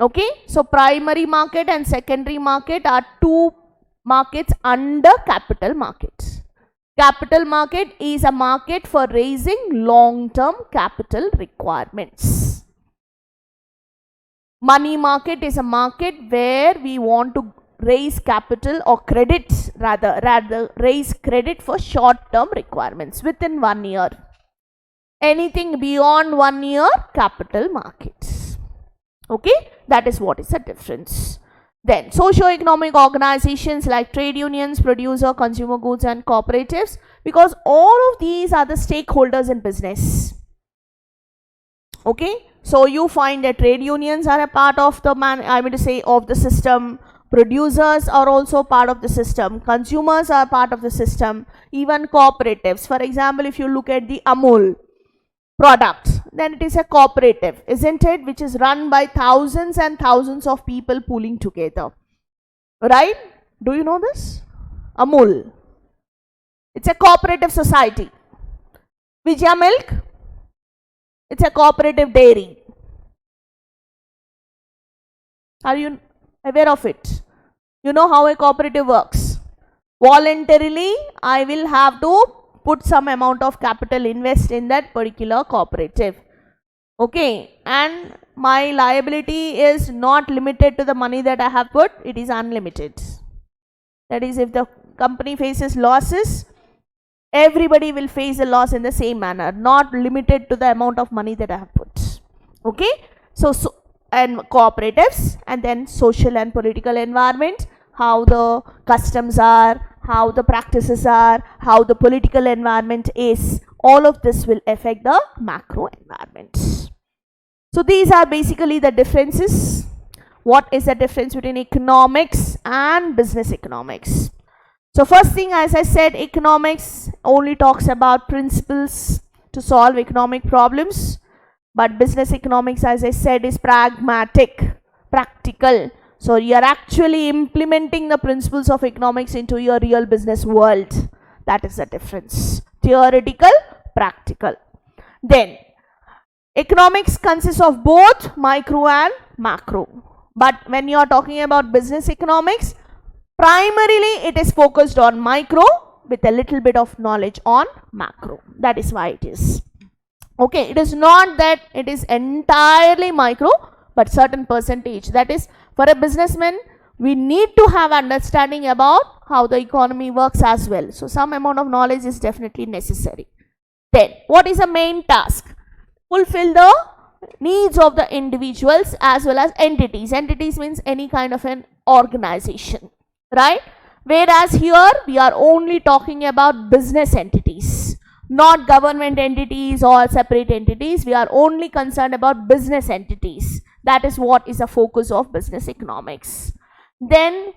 Okay, so primary market and secondary market are two markets under capital market. Capital market is a market for raising long-term capital requirements. Money market is a market where we want to raise capital or credits, rather raise credit for short-term requirements within 1 year. Anything beyond 1 year, capital markets. Okay, that is what is the difference. Then socio-economic organizations like trade unions, producer, consumer goods and cooperatives, because all of these are the stakeholders in business. Okay, so you find that trade unions are a part of the of the system. Producers are also part of the system. Consumers are part of the system. Even cooperatives. For example, if you look at the Amul product, then it is a cooperative, isn't it? Which is run by thousands and thousands of people pooling together. Right? Do you know this? Amul. It's a cooperative society. Vijaya Milk. It's a cooperative dairy. Are you aware of it? You know how a cooperative works. Voluntarily, I will have to put some amount of capital invest in that particular cooperative. Okay, and my liability is not limited to the money that I have put, it is unlimited. That is, if the company faces losses, everybody will face a loss in the same manner, not limited to the amount of money that I have put. Okay, so and cooperatives, and then social and political environment, how the customs are, how the practices are, how the political environment is, all of this will affect the macro environment. So these are basically the differences. What is the difference between economics and business economics? So first thing, as I said, economics only talks about principles to solve economic problems, but business economics, as I said, is pragmatic, practical. So you are actually implementing the principles of economics into your real business world. That is the difference. Theoretical, practical. Then economics consists of both micro and macro. But when you are talking about business economics, primarily it is focused on micro with a little bit of knowledge on macro. That is why it is. Okay, it is not that it is entirely micro, but certain percentage. That is, for a businessman, we need to have understanding about how the economy works as well. So some amount of knowledge is definitely necessary. Then, what is the main task? Fulfill the needs of the individuals as well as entities. Entities means any kind of an organization, right? Whereas here we are only talking about business entities, not government entities or separate entities. We are only concerned about business entities. That is what is the focus of business economics. Then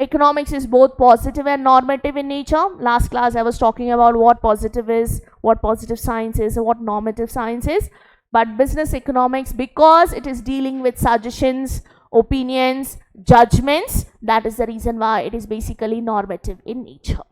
economics is both positive and normative in nature. Last class I was talking about what positive is, what positive science is, and what normative science is. But business economics, because it is dealing with suggestions, opinions, judgments, that is the reason why it is basically normative in nature.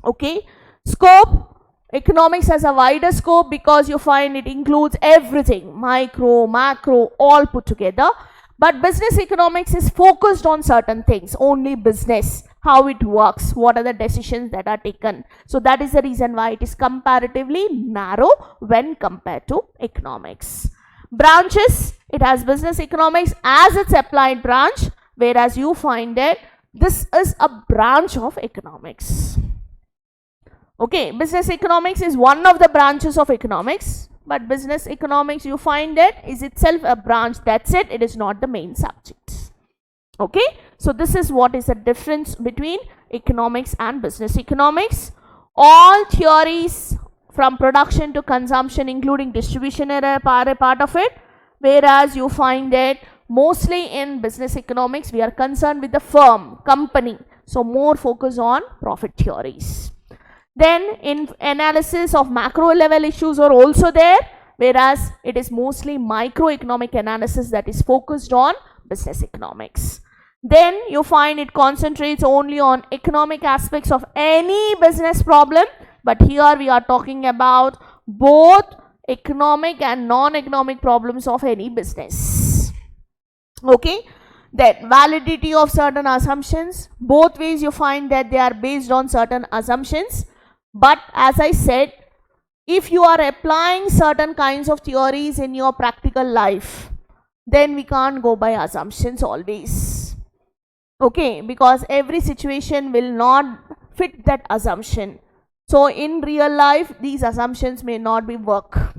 Okay, scope. Economics has a wider scope because you find it includes everything, micro, macro, all put together. But business economics is focused on certain things, only business, how it works, what are the decisions that are taken. So that is the reason why it is comparatively narrow when compared to economics. Branches, it has business economics as its applied branch, whereas you find that this is a branch of economics. Okay, business economics is one of the branches of economics, but business economics, you find that is itself a branch. That's it. It is not the main subject. Okay, so this is what is the difference between economics and business economics. All theories from production to consumption, including distribution, are a part of it, whereas you find that mostly in business economics we are concerned with the firm, company, so more focus on profit theories. Then in analysis of macro level issues are also there, whereas it is mostly microeconomic analysis that is focused on business economics. then you find it concentrates only on economic aspects of any business problem, but here we are talking about both economic and non-economic problems of any business. Okay, then validity of certain assumptions, both ways you find that they are based on certain assumptions, but as I said, if you are applying certain kinds of theories in your practical life, then we can't go by assumptions always. Okay, because every situation will not fit that assumption. So in real life, these assumptions may not be work.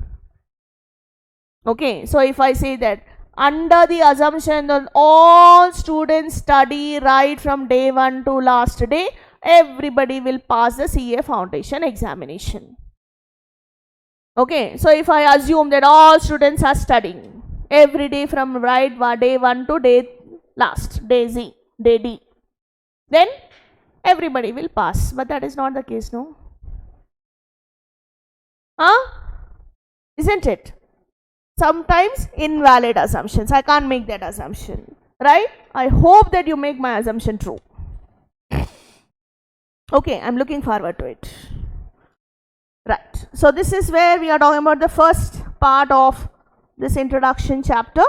Okay, so if I say that under the assumption that all students study right from day 1 to last day, everybody will pass the CA foundation examination. Okay, so if I assume that all students are studying every day from day 1 to day last, day Z, day D, then everybody will pass. But that is not the case, no? Isn't it? Sometimes invalid assumptions. I can't make that assumption, right? I hope that you make my assumption true. Okay, I'm looking forward to it. Right. So this is where we are talking about the first part of this introduction chapter.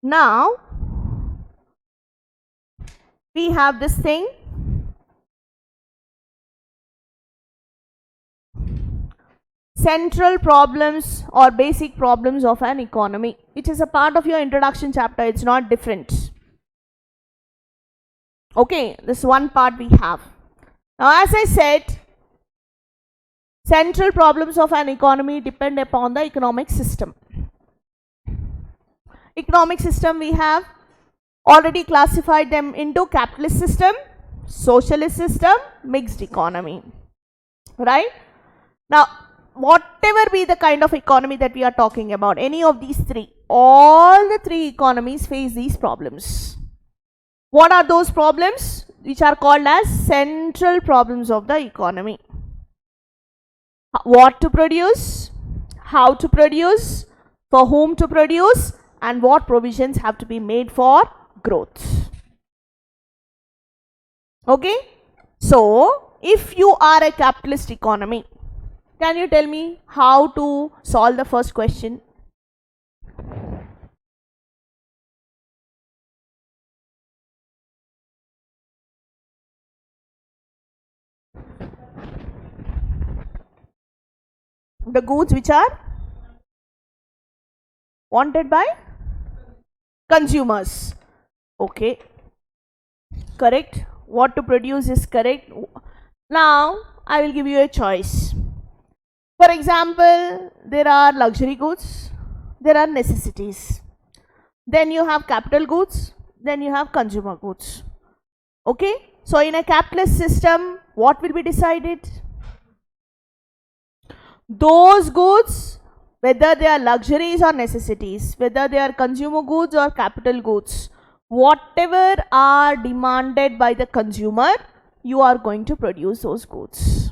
Now we have this thing, central problems or basic problems of an economy. It is a part of your introduction chapter, it's not different. Okay, this one part we have. Now as I said, central problems of an economy depend upon the economic system. Economic system, we have already classified them into capitalist system, socialist system, mixed economy, right? Now whatever be the kind of economy that we are talking about, any of these three, all the three economies face these problems. What are those problems? Which are called as central problems of the economy. What to produce, how to produce, for whom to produce, and what provisions have to be made for growth. Okay, so if you are a capitalist economy, can you tell me how to solve the first question? The goods which are wanted by consumers. Okay, correct. What to produce is correct. Now I will give you a choice. For example, there are luxury goods, there are necessities, then you have capital goods, then you have consumer goods. Okay, so in a capitalist system, what will be decided? Those goods, whether they are luxuries or necessities, whether they are consumer goods or capital goods, whatever are demanded by the consumer, you are going to produce those goods.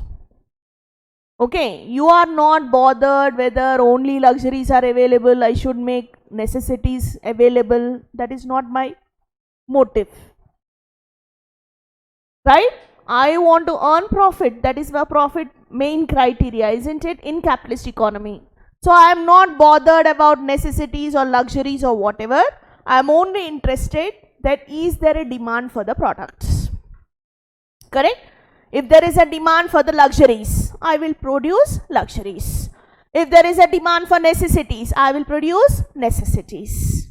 Okay, you are not bothered whether only luxuries are available, I should make necessities available. That is not my motive, right? I want to earn profit. That is my profit main criteria, isn't it, in capitalist economy? So I am not bothered about necessities or luxuries or whatever. I am only interested that is there a demand for the products. Correct? If there is a demand for the luxuries, I will produce luxuries. If there is a demand for necessities, I will produce necessities.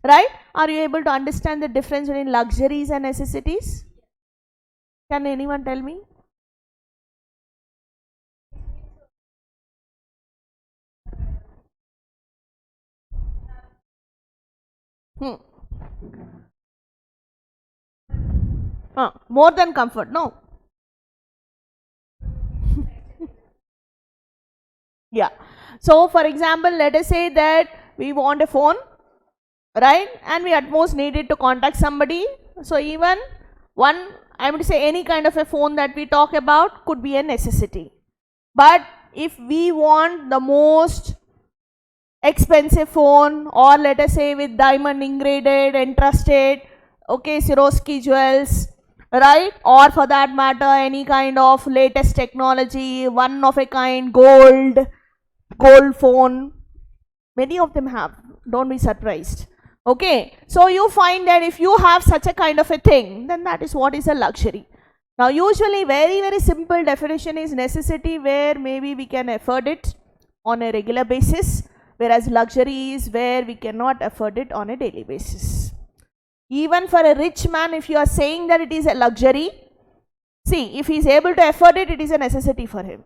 Right? Are you able to understand the difference between luxuries and necessities? Can anyone tell me? More than comfort, no? Yeah. So for example, let us say that we want a phone, right? And we at most needed to contact somebody. So even one I would say any kind of a phone that we talk about could be a necessity. But if we want the most expensive phone, or let us say with diamond engraved, entrusted, okay, Swarovski jewels, right, or for that matter any kind of latest technology, one of a kind gold phone, many of them have, don't be surprised. Okay, so you find that if you have such a kind of a thing, then that is what is a luxury. Now usually very simple definition is necessity, where maybe we can afford it on a regular basis, whereas luxury is where we cannot afford it on a daily basis. Even for a rich man, if you are saying that it is a luxury, see, if he is able to afford it, it is a necessity for him.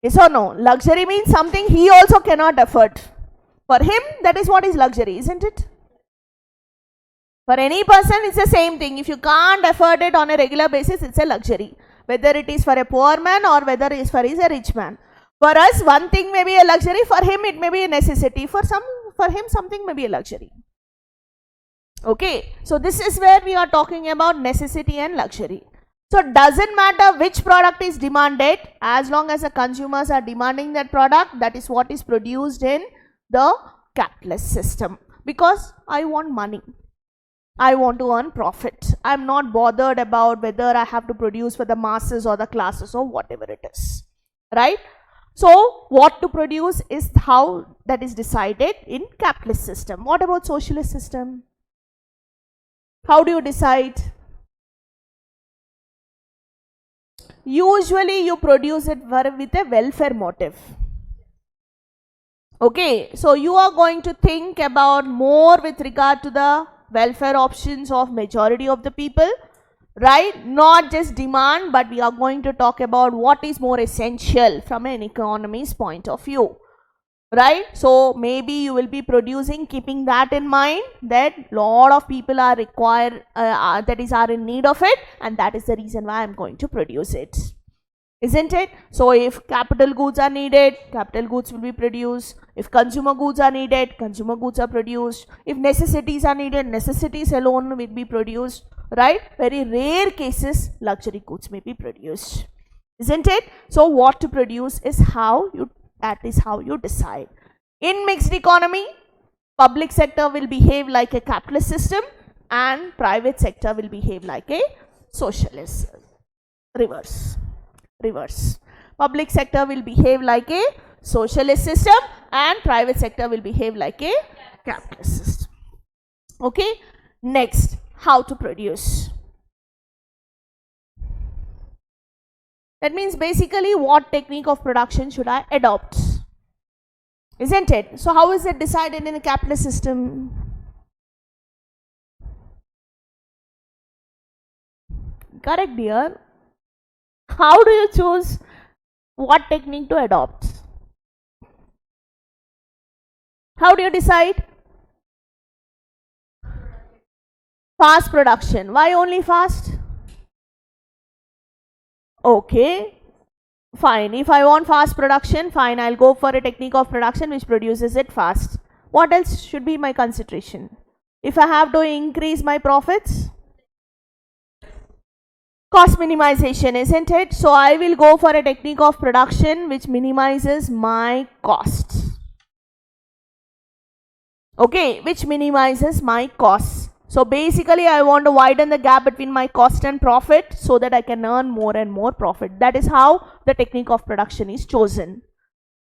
Yes or no? Luxury means something he also cannot afford. For him, that is what is luxury, isn't it? For any person, it's the same thing. If you can't afford it on a regular basis, it's a luxury. Whether it is for a poor man or whether it is for a rich man. For us, one thing may be a luxury. For him, it may be a necessity. For him, something may be a luxury. Okay, so this is where we are talking about necessity and luxury. So it doesn't matter which product is demanded, as long as the consumers are demanding that product, that is what is produced in the capitalist system. Because I want money, I want to earn profit. I am not bothered about whether I have to produce for the masses or the classes or whatever it is, right? So what to produce is how that is decided in capitalist system. What about socialist system? How do you decide? Usually you produce it with a welfare motive. Okay, so you are going to think about more with regard to the welfare options of majority of the people, right? Not just demand, but we are going to talk about what is more essential from an economy's point of view, right? So maybe you will be producing keeping that in mind, that lot of people are required, are in need of it, and that is the reason why I am going to produce it, isn't it? So if capital goods are needed, capital goods will be produced. If consumer goods are needed, consumer goods are produced. If necessities are needed, necessities alone will be produced, right? Very rare cases luxury goods may be produced, isn't it? So what to produce is that is how you decide. In mixed economy, public sector will behave like a capitalist system and private sector will behave like a socialist. Reverse. Public sector will behave like a socialist system and private sector will behave like a capitalist system. Okay, next, how to produce. That means basically what technique of production should I adopt, isn't it? So how is it decided in a capitalist system? Correct, dear. How do you choose what technique to adopt? How do you decide? Fast production. Why only fast? Okay, fine. If I want fast production, fine, I'll go for a technique of production which produces it fast. What else should be my consideration? If I have to increase my profits, cost minimization, isn't it? So I will go for a technique of production which minimizes my costs. Okay, which minimizes my costs. So basically I want to widen the gap between my cost and profit so that I can earn more and more profit. That is how the technique of production is chosen.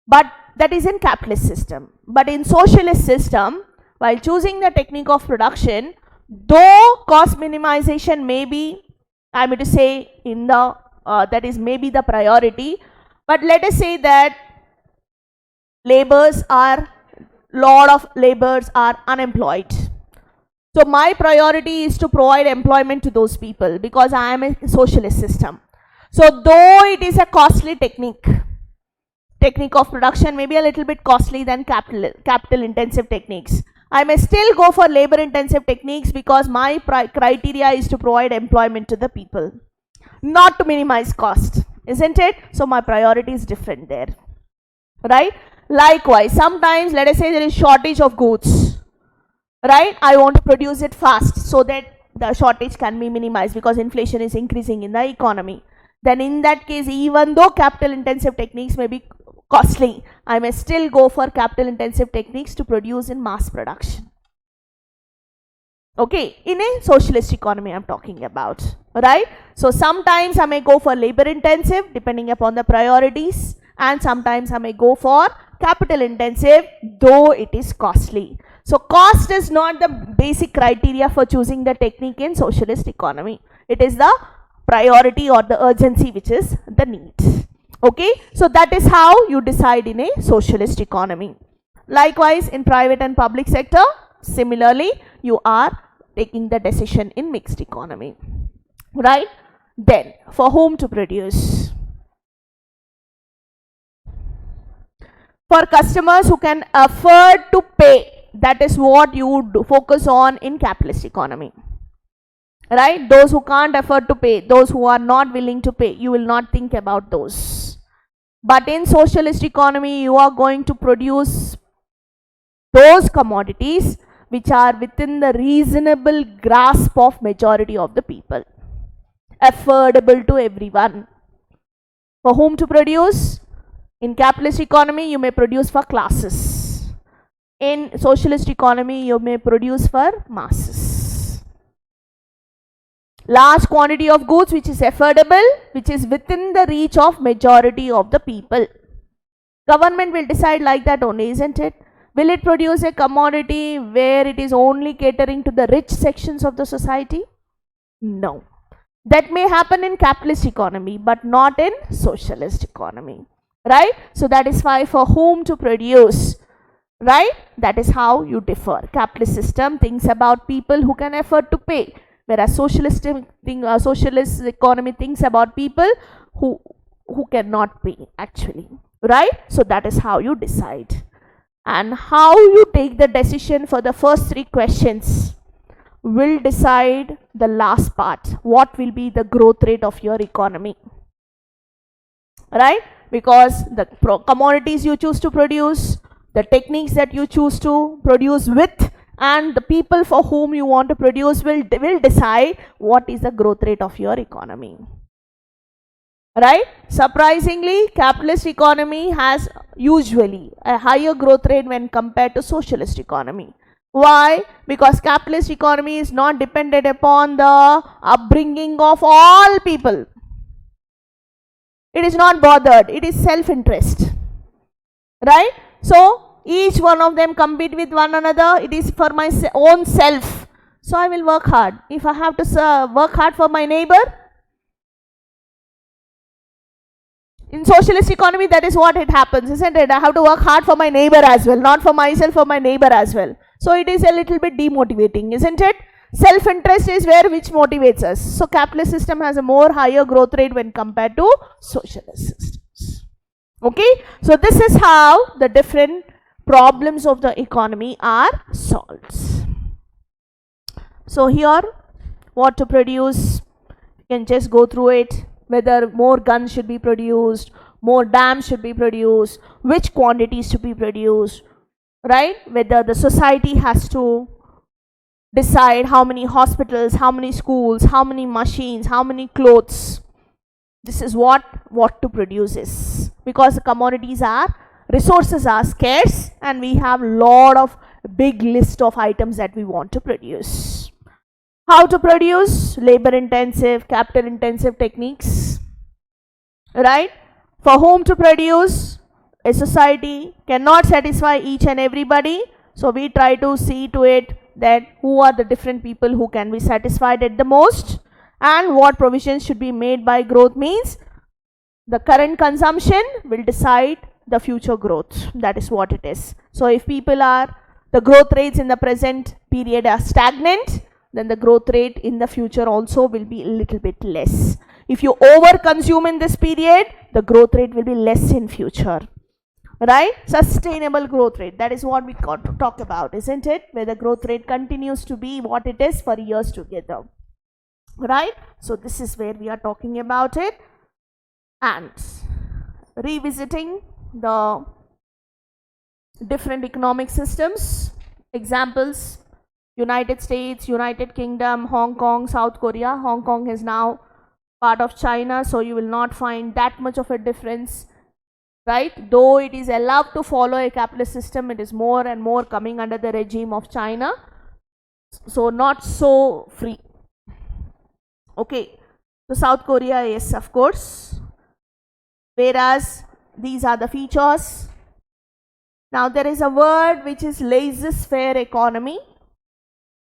But that is in capitalist system. But in socialist system, while choosing the technique of production, though cost minimization may be, I mean to say, in the that is maybe the priority, but let us say that lot of laborers are unemployed. So my priority is to provide employment to those people because I am a socialist system. So though it is a costly technique of production may be a little bit costly than capital intensive techniques, I may still go for labor intensive techniques because my criteria is to provide employment to the people, not to minimize cost, isn't it? So my priority is different there, right? Likewise, sometimes let us say there is shortage of goods, right? I want to produce it fast so that the shortage can be minimized because inflation is increasing in the economy. Then in that case, even though capital intensive techniques may be costly, I may still go for capital intensive techniques to produce in mass production. Okay, in a socialist economy I'm talking about, right? So sometimes I may go for labor intensive depending upon the priorities, and sometimes I may go for capital intensive though it is costly. So cost is not the basic criteria for choosing the technique in socialist economy. It is the priority or the urgency which is the need. Okay, so that is how you decide in a socialist economy. Likewise, in private and public sector, similarly, you are taking the decision in mixed economy, right? Then, for whom to produce? For customers who can afford to pay, that is what you would focus on in capitalist economy, right? Those who can't afford to pay, those who are not willing to pay, you will not think about those. But in socialist economy, you are going to produce those commodities which are within the reasonable grasp of majority of the people, affordable to everyone. For whom to produce? In capitalist economy, you may produce for classes. In socialist economy, you may produce for masses. Large quantity of goods which is affordable, which is within the reach of majority of the people. Government will decide like that only, isn't it? Will it produce a commodity where it is only catering to the rich sections of the society? No. That may happen in capitalist economy, but not in socialist economy, right? So that is why for whom to produce, right? That is how you differ. Capitalist system thinks about people who can afford to pay, whereas socialist economy thinks about people who cannot pay actually, right? So that is how you decide. And how you take the decision for the first three questions will decide the last part. What will be the growth rate of your economy, right? Because the commodities you choose to produce, the techniques that you choose to produce with, and the people for whom you want to produce will decide what is the growth rate of your economy, right? Surprisingly, capitalist economy has usually a higher growth rate when compared to socialist economy. Why? Because capitalist economy is not dependent upon the upbringing of all people. It is not bothered. It is self-interest, right? So each one of them compete with one another. It is for my own self. So I will work hard. If I have to work hard for my neighbor, in socialist economy, that is what it happens, isn't it? I have to work hard for my neighbor as well, not for myself, for my neighbor as well. So it is a little bit demotivating, isn't it? Self-interest is where which motivates us. So capitalist system has a more higher growth rate when compared to socialist systems. Okay, so this is how the different problems of the economy are solved. So here, what to produce, you can just go through it. Whether more guns should be produced, more dams should be produced, which quantities to be produced, right? Whether the society has to decide how many hospitals, how many schools, how many machines, how many clothes. This is what to produce is. Because the commodities are, resources are scarce, and we have lot of big list of items that we want to produce. How to produce? Labor intensive, capital intensive techniques, right? For whom to produce? A society cannot satisfy each and everybody, so we try to see to it that who are the different people who can be satisfied at the most, and what provisions should be made by growth means the current consumption will decide the future growth. That is what it is. So if the growth rates in the present period are stagnant, then the growth rate in the future also will be a little bit less. If you over consume in this period, the growth rate will be less in future, right? Sustainable growth rate, that is what we got to talk about, isn't it? Where the growth rate continues to be what it is for years together, right? So this is where we are talking about it. And revisiting the different economic systems, examples United States, United Kingdom, Hong Kong, South Korea. Hong Kong is now part of China, so you will not find that much of a difference, right? Though it is allowed to follow a capitalist system, it is more and more coming under the regime of China, so not so free. Okay, so South Korea, yes, of course. Whereas these are the features. Now there is a word which is laissez-faire economy.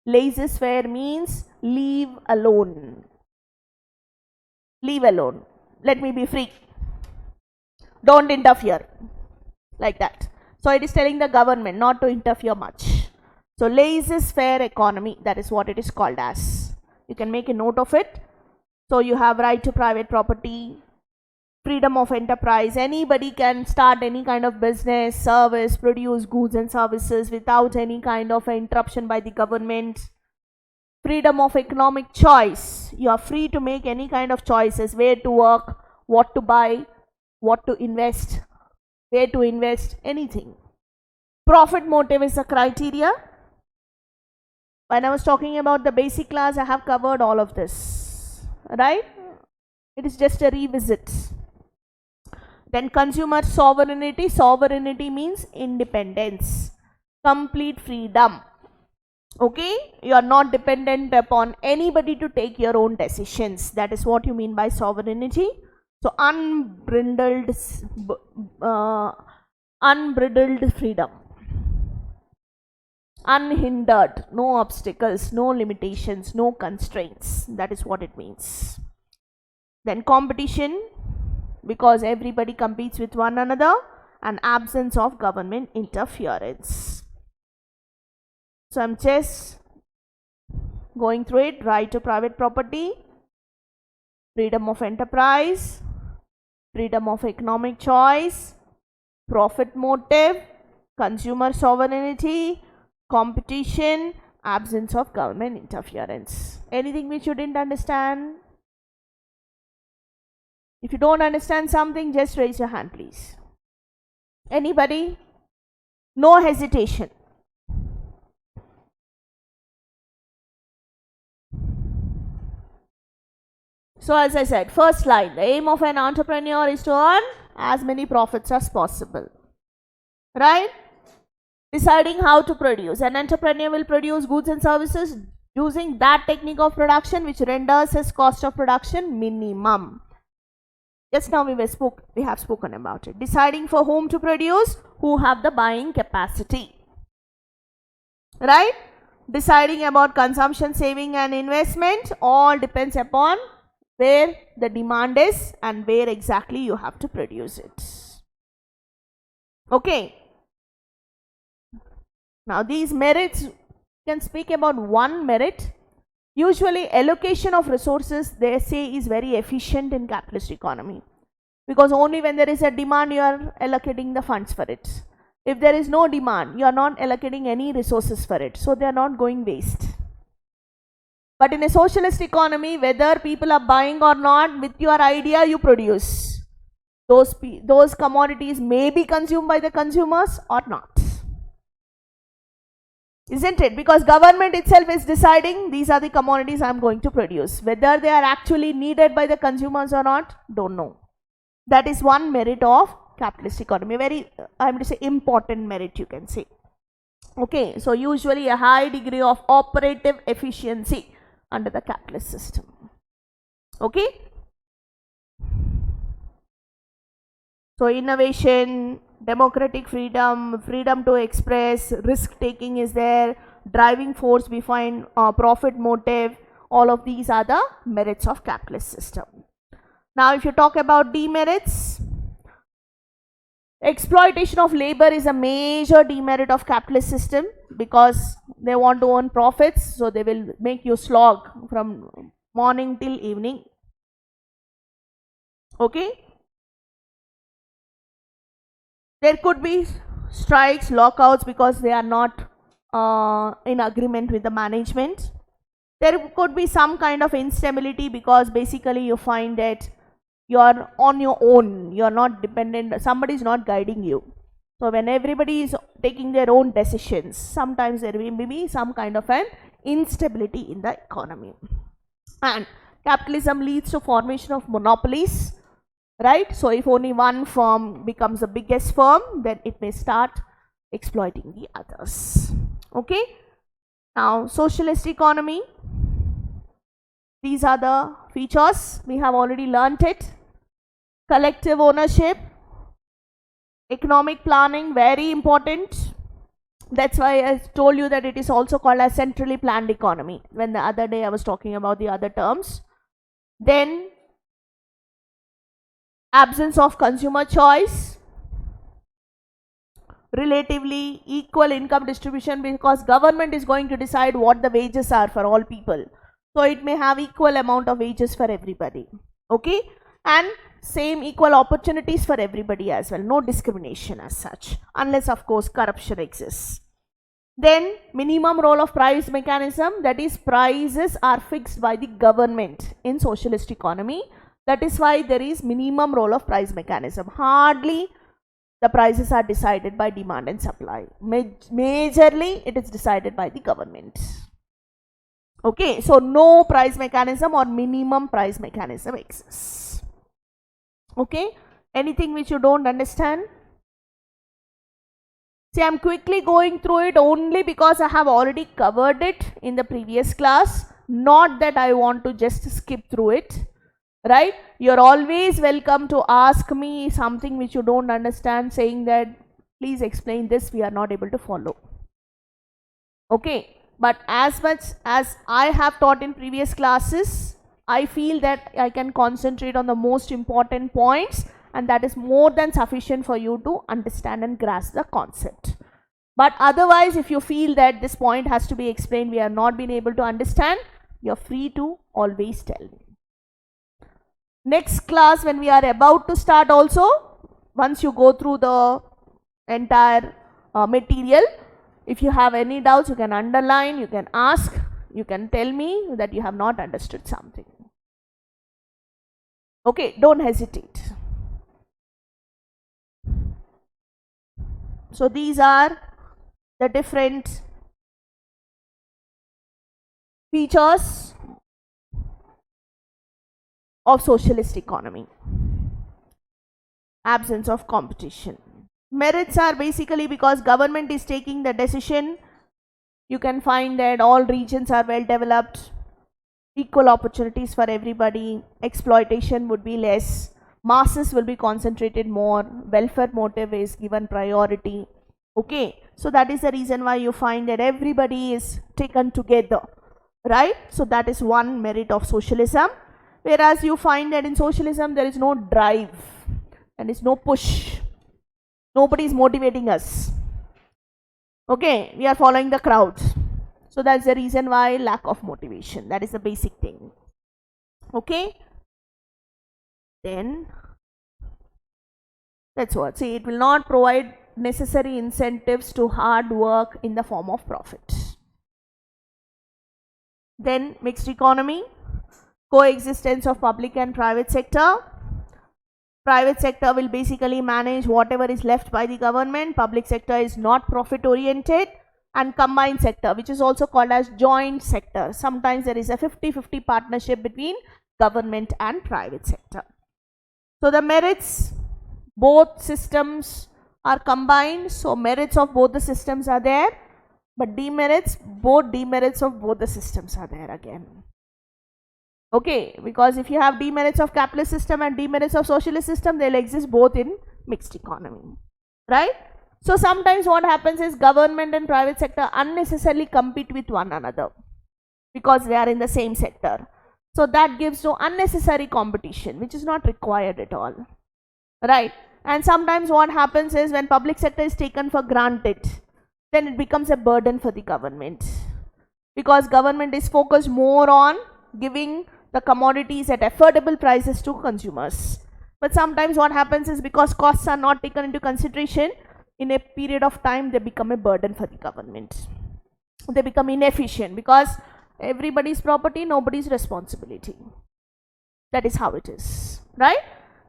Laissez-faire means leave alone. Leave alone. Let me be free. Don't interfere. Like that. So it is telling the government not to interfere much. So laissez-faire economy, that is what it is called as. You can make a note of it. So you have right to private property, freedom of enterprise. Anybody can start any kind of business, service, produce goods and services without any kind of interruption by the government. Freedom of economic choice. You are free to make any kind of choices, where to work, what to buy, what to invest, where to invest, anything. Profit motive is the criteria. When I was talking about the basic class, I have covered all of this, right? It is just a revisit. Then consumer sovereignty. Sovereignty means independence, complete freedom. Okay, you are not dependent upon anybody to take your own decisions. That is what you mean by sovereignty. So unbridled freedom, unhindered, no obstacles, no limitations, no constraints. That is what it means. Then competition, because everybody competes with one another, and absence of government interference. So I'm just going through it. Right to private property, freedom of enterprise, freedom of economic choice, profit motive, consumer sovereignty, competition, absence of government interference. Anything which you didn't understand? If you don't understand something, just raise your hand, please. Anybody? No hesitation. So as I said, first line, the aim of an entrepreneur is to earn as many profits as possible, right? Deciding how to produce. An entrepreneur will produce goods and services using that technique of production which renders his cost of production minimum. Just now we have spoken about it. Deciding for whom to produce, who have the buying capacity, right? Deciding about consumption, saving and investment, all depends upon where the demand is and where exactly you have to produce it. Okay. Now these merits, you can speak about one merit. Usually allocation of resources, they say, is very efficient in capitalist economy, because only when there is a demand you are allocating the funds for it. If there is no demand, you are not allocating any resources for it, so they are not going waste. But in a socialist economy, whether people are buying or not, with your idea you produce. Those commodities may be consumed by the consumers or not. Isn't it? Because government itself is deciding these are the commodities I am going to produce. Whether they are actually needed by the consumers or not, don't know. That is one merit of capitalist economy. Very, I am to say, important merit, you can say. Okay, so usually a high degree of operative efficiency under the capitalist system. Okay. So innovation, democratic freedom, freedom to express, risk taking is there, driving force behind profit motive. All of these are the merits of capitalist system. Now if you talk about demerits, exploitation of labor is a major demerit of capitalist system, because they want to earn profits, so they will make you slog from morning till evening. Okay. There could be strikes, lockouts, because they are not in agreement with the management. There could be some kind of instability, because basically you find that you are on your own, you are not dependent, somebody is not guiding you. So when everybody is taking their own decisions, sometimes there may be some kind of an instability in the economy. And capitalism leads to formation of monopolies, right? So if only one firm becomes the biggest firm, then it may start exploiting the others. Okay. Now socialist economy, these are the features, we have already learnt it. Collective ownership, economic planning, very important. That's why I told you that it is also called as centrally planned economy when the other day I was talking about the other terms. Then absence of consumer choice, relatively equal income distribution, because government is going to decide what the wages are for all people. So it may have equal amount of wages for everybody. Okay, and same equal opportunities for everybody as well, no discrimination as such, unless of course corruption exists. Then minimum role of price mechanism, that is prices are fixed by the government in socialist economy. That is why there is minimum role of price mechanism. Hardly the prices are decided by demand and supply. Majorly it is decided by the government. Okay, so no price mechanism or minimum price mechanism exists. Okay, anything which you don't understand? See, I am quickly going through it only because I have already covered it in the previous class, not that I want to just skip through it, right? You are always welcome to ask me something which you don't understand, saying that please explain this, we are not able to follow. Okay, but as much as I have taught in previous classes, I feel that I can concentrate on the most important points, and that is more than sufficient for you to understand and grasp the concept. But otherwise, if you feel that this point has to be explained, we have not been able to understand, you are free to always tell me. Next class, when we are about to start also, once you go through the entire material, if you have any doubts, you can underline, you can ask, you can tell me that you have not understood something. Okay, don't hesitate. So these are the different features of socialist economy. Absence of competition. Merits are basically because government is taking the decision. You can find that all regions are well developed, equal opportunities for everybody, exploitation would be less, masses will be concentrated more, welfare motive is given priority. Okay, so that is the reason why you find that everybody is taken together, right? So that is one merit of socialism. Whereas you find that in socialism there is no drive and is no push. Nobody is motivating us. Okay, we are following the crowd. So that's the reason why lack of motivation. That is the basic thing. Okay. Then that's what. See, it will not provide necessary incentives to hard work in the form of profit. Then mixed economy, coexistence of public and private sector. Private sector will basically manage whatever is left by the government. Public sector is not profit oriented. And combined sector, which is also called as joint sector. Sometimes there is a 50-50 partnership between government and private sector. So the merits, both systems are combined. So merits of both the systems are there, but demerits, both demerits of both the systems are there again. Okay, because if you have demerits of capitalist system and demerits of socialist system, they will exist both in mixed economy, right? So sometimes what happens is government and private sector unnecessarily compete with one another because they are in the same sector. So that gives no unnecessary competition, which is not required at all, right? And sometimes what happens is when public sector is taken for granted, then it becomes a burden for the government, because government is focused more on giving the commodities at affordable prices to consumers. But sometimes what happens is because costs are not taken into consideration, in a period of time they become a burden for the government. They become inefficient because everybody's property, nobody's responsibility. That is how it is, right?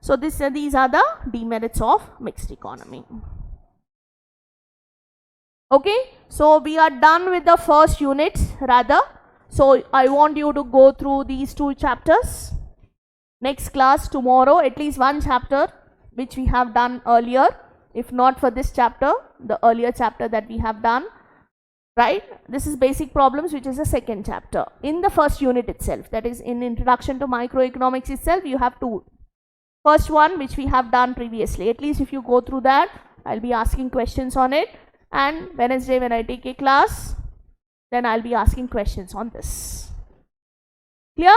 So these are the demerits of mixed economy. Okay, so we are done with the first unit rather. So I want you to go through these 2 chapters. Next class tomorrow, at least 1 chapter which we have done earlier. If not for this chapter, the earlier chapter that we have done, right? This is basic problems, which is the second chapter. In the first unit itself, that is in introduction to microeconomics itself, you have 2. First one, which we have done previously. At least if you go through that, I'll be asking questions on it. And Wednesday when I take a class, then I'll be asking questions on this. Clear?